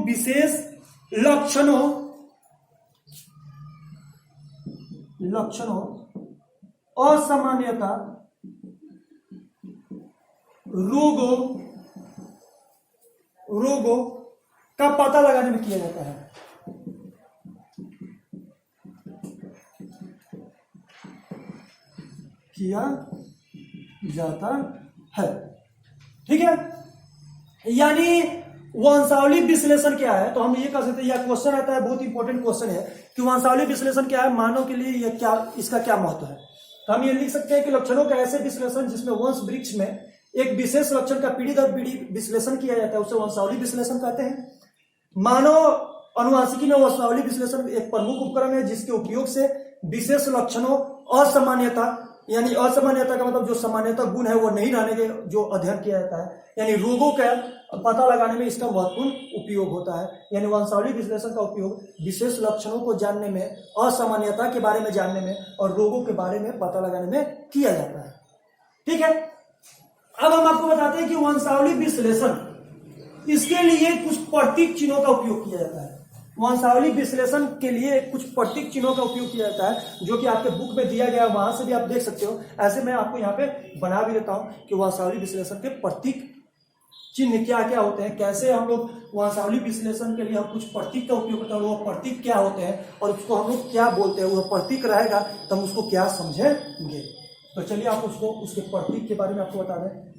विशेष लक्षणों असामान्यता रोगों का पता लगाने में किया जाता है। किया जाता है, ठीक है। यानी वंशावली विश्लेषण क्या है, तो हम ये कह सकते हैं, यह क्वेश्चन आता है, बहुत इंपॉर्टेंट क्वेश्चन है कि वंशावली विश्लेषण क्या है, मानव के लिए यह क्या, इसका क्या महत्व है। तो हम ये लिख सकते हैं कि लक्षणों का ऐसे विश्लेषण जिसमें वंश वृक्ष में एक विशेष लक्षण का पीढ़ी दर पीढ़ी विश्लेषण किया जाता है, उसे वंशावली विश्लेषण कहते हैं। मानव अनुवांशिकी में वंशावली विश्लेषण एक प्रमुख उपकरण है जिसके उपयोग से विशेष लक्षणों, असामान्यता, यानी असामान्यता का मतलब जो सामान्यता गुण है वो नहीं रहने के जो अध्ययन किया जाता है, यानी रोगों का पता लगाने में इसका महत्वपूर्ण उपयोग होता है। यानी वंशावली विश्लेषण का उपयोग विशेष लक्षणों को जानने में, असामान्यता के बारे में जानने में और रोगों के बारे में पता लगाने में किया जाता है, ठीक है। अब हम आपको बताते हैं कि वंशावली विश्लेषण, इसके लिए कुछ प्रतीक चिन्हों का उपयोग किया जाता है। वंशावली विश्लेषण के लिए कुछ प्रतीक चिन्हों का उपयोग किया जाता है जो कि आपके बुक में दिया गया है, वहां से भी आप देख सकते हो। ऐसे मैं आपको यहाँ पे बना भी देता हूं कि वंशावली विश्लेषण के प्रतीक चिन्ह क्या क्या होते हैं, कैसे हम लोग वंशावली विश्लेषण के लिए हम कुछ प्रतीक का उपयोग करते हैं, वो प्रतीक क्या होते हैं और उसको हम लोग क्या बोलते हैं, वो प्रतीक रहेगा तो हम उसको क्या समझेंगे। तो चलिए आप उसको, उसके प्रतीक के बारे में आपको बता दें।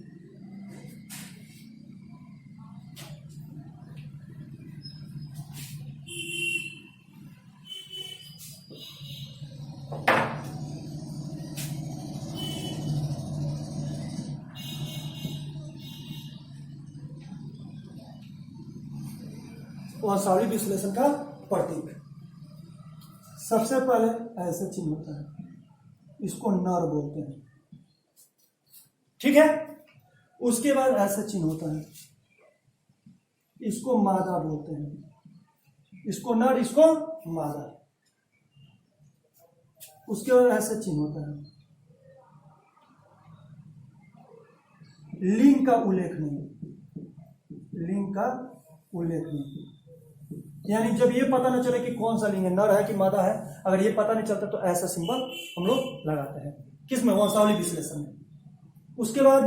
वंशावली विश्लेषण का प्रतीक, सबसे पहले ऐसे चिन्ह होता है, इसको नर बोलते हैं, ठीक है। उसके बाद ऐसा चिन्ह होता है, इसको मादा बोलते हैं, इसको नर, इसको मादा। उसके बाद ऐसा चिन्ह होता है, लिंग का उल्लेख नहीं, लिंग का उल्लेख नहीं, यानी जब ये पता न चले कि कौन सा लिंग है, नर है कि मादा है, अगर ये पता नहीं चलता तो ऐसा सिंबल हम लोग लगाते हैं, किसमें, वंशावली विश्लेषण में। उसके बाद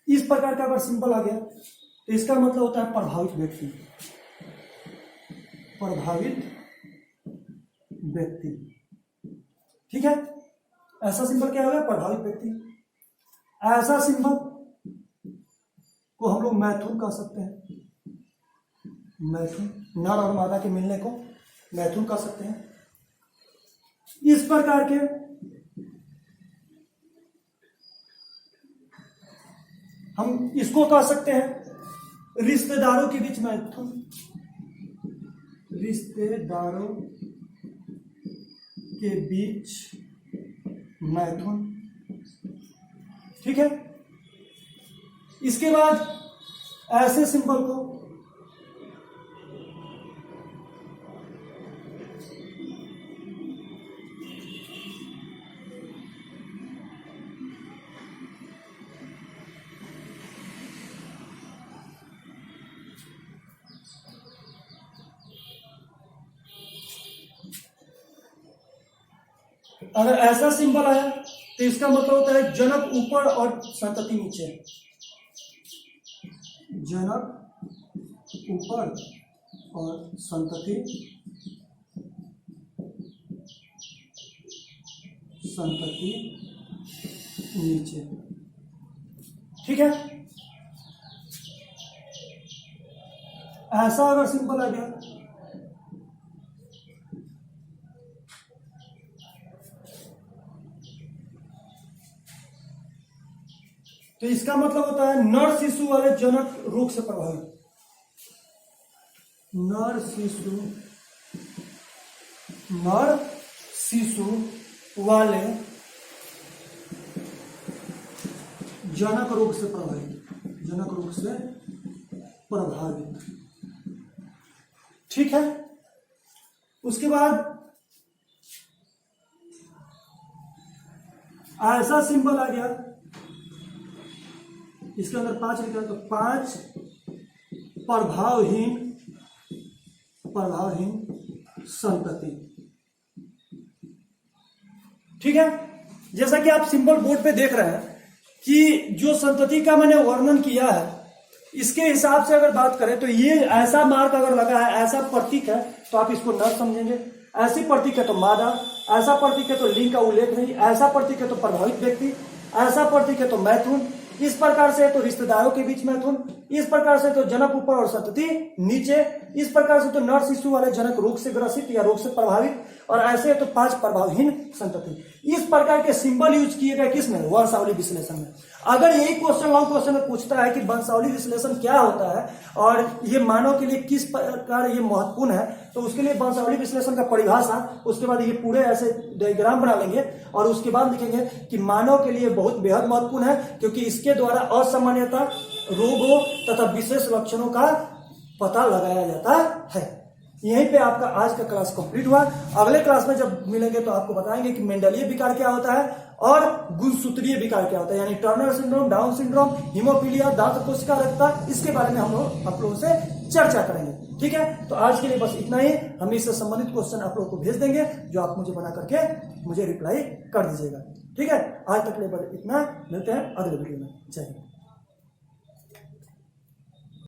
इस प्रकार का अगर सिंबल आ गया तो इसका मतलब होता है प्रभावित व्यक्ति, प्रभावित व्यक्ति, ठीक है। ऐसा सिंबल क्या होगा, प्रभावित व्यक्ति। ऐसा सिंबल को हम लोग मैथुन कह सकते हैं, मैथुन, नर और मादा के मिलने को मैथुन कह सकते हैं। इस प्रकार के हम इसको कह सकते हैं रिश्तेदारों के बीच मैथुन, रिश्तेदारों के बीच मैथुन, ठीक है। इसके बाद ऐसे सिंबल को अगर ऐसा सिंबल आया तो इसका मतलब होता है जनक ऊपर और संतति नीचे, जनक ऊपर और संतति नीचे, ठीक है। ऐसा अगर सिंबल आ गया तो इसका मतलब होता है नर शिशु वाले जनक रोग से प्रभावित, नर शिशु वाले जनक रोग से प्रभावित, जनक रोग से प्रभावित, ठीक है। उसके बाद ऐसा सिंबल आ गया, इसके अंदर 5 लिखा तो 5 प्रभावहीन संतति। ठीक है, जैसा कि आप सिंबल बोर्ड पे देख रहे हैं कि जो संतति का मैंने वर्णन किया है, इसके हिसाब से अगर बात करें तो ये ऐसा मार्क अगर लगा है, ऐसा प्रतीक है तो आप इसको नर समझेंगे, ऐसी प्रतीक है तो मादा, ऐसा प्रतीक है तो लिंग का उल्लेख नहीं, ऐसा प्रतीक है तो प्रभावित व्यक्ति, ऐसा प्रतीक है तो मैथुन, इस प्रकार से तो रिश्तेदारों के बीच मैथुन, इस प्रकार से तो जनक ऊपर और संतति नीचे, इस प्रकार से तो नर शिशु वाले जनक रोग से ग्रसित या रोग से प्रभावित, और ऐसे तो 5 प्रभावहीन संतति। इस प्रकार के सिंबल यूज किए गए किसमें? वंशावली विश्लेषण में। अगर यही क्वेश्चन लॉन्ग क्वेश्चन में पूछता है कि वंशावली विश्लेषण क्या होता है और ये मानव के लिए किस प्रकार ये महत्वपूर्ण है, तो उसके लिए वंशावली विश्लेषण का परिभाषा, उसके बाद ये पूरे ऐसे डायग्राम बना लेंगे और उसके बाद लिखेंगे कि मानव के लिए बहुत बेहद महत्वपूर्ण है, क्योंकि इसके द्वारा असामान्यता, रोगों तथा विशेष लक्षणों का पता लगाया जाता है। यहीं पे आपका आज का क्लास कंप्लीट हुआ। अगले क्लास में जब मिलेंगे तो आपको बताएंगे कि मेंडलीय विकार क्या होता है और गुणसूत्रीय विकार क्या होता है, यानी Turner syndrome, down syndrome, haemophilia, दांत कोशिका रक्तता, इसके बारे में हम लोग आप लोगों से चर्चा करेंगे। ठीक है, तो आज के लिए बस इतना ही। हम इससे संबंधित क्वेश्चन आप लोगों को भेज देंगे, जो आप मुझे बना करके मुझे रिप्लाई कर दीजिएगा। ठीक है, आज तक के लिए बस इतना, मिलते हैं अगले वीडियो में। जय हिंद।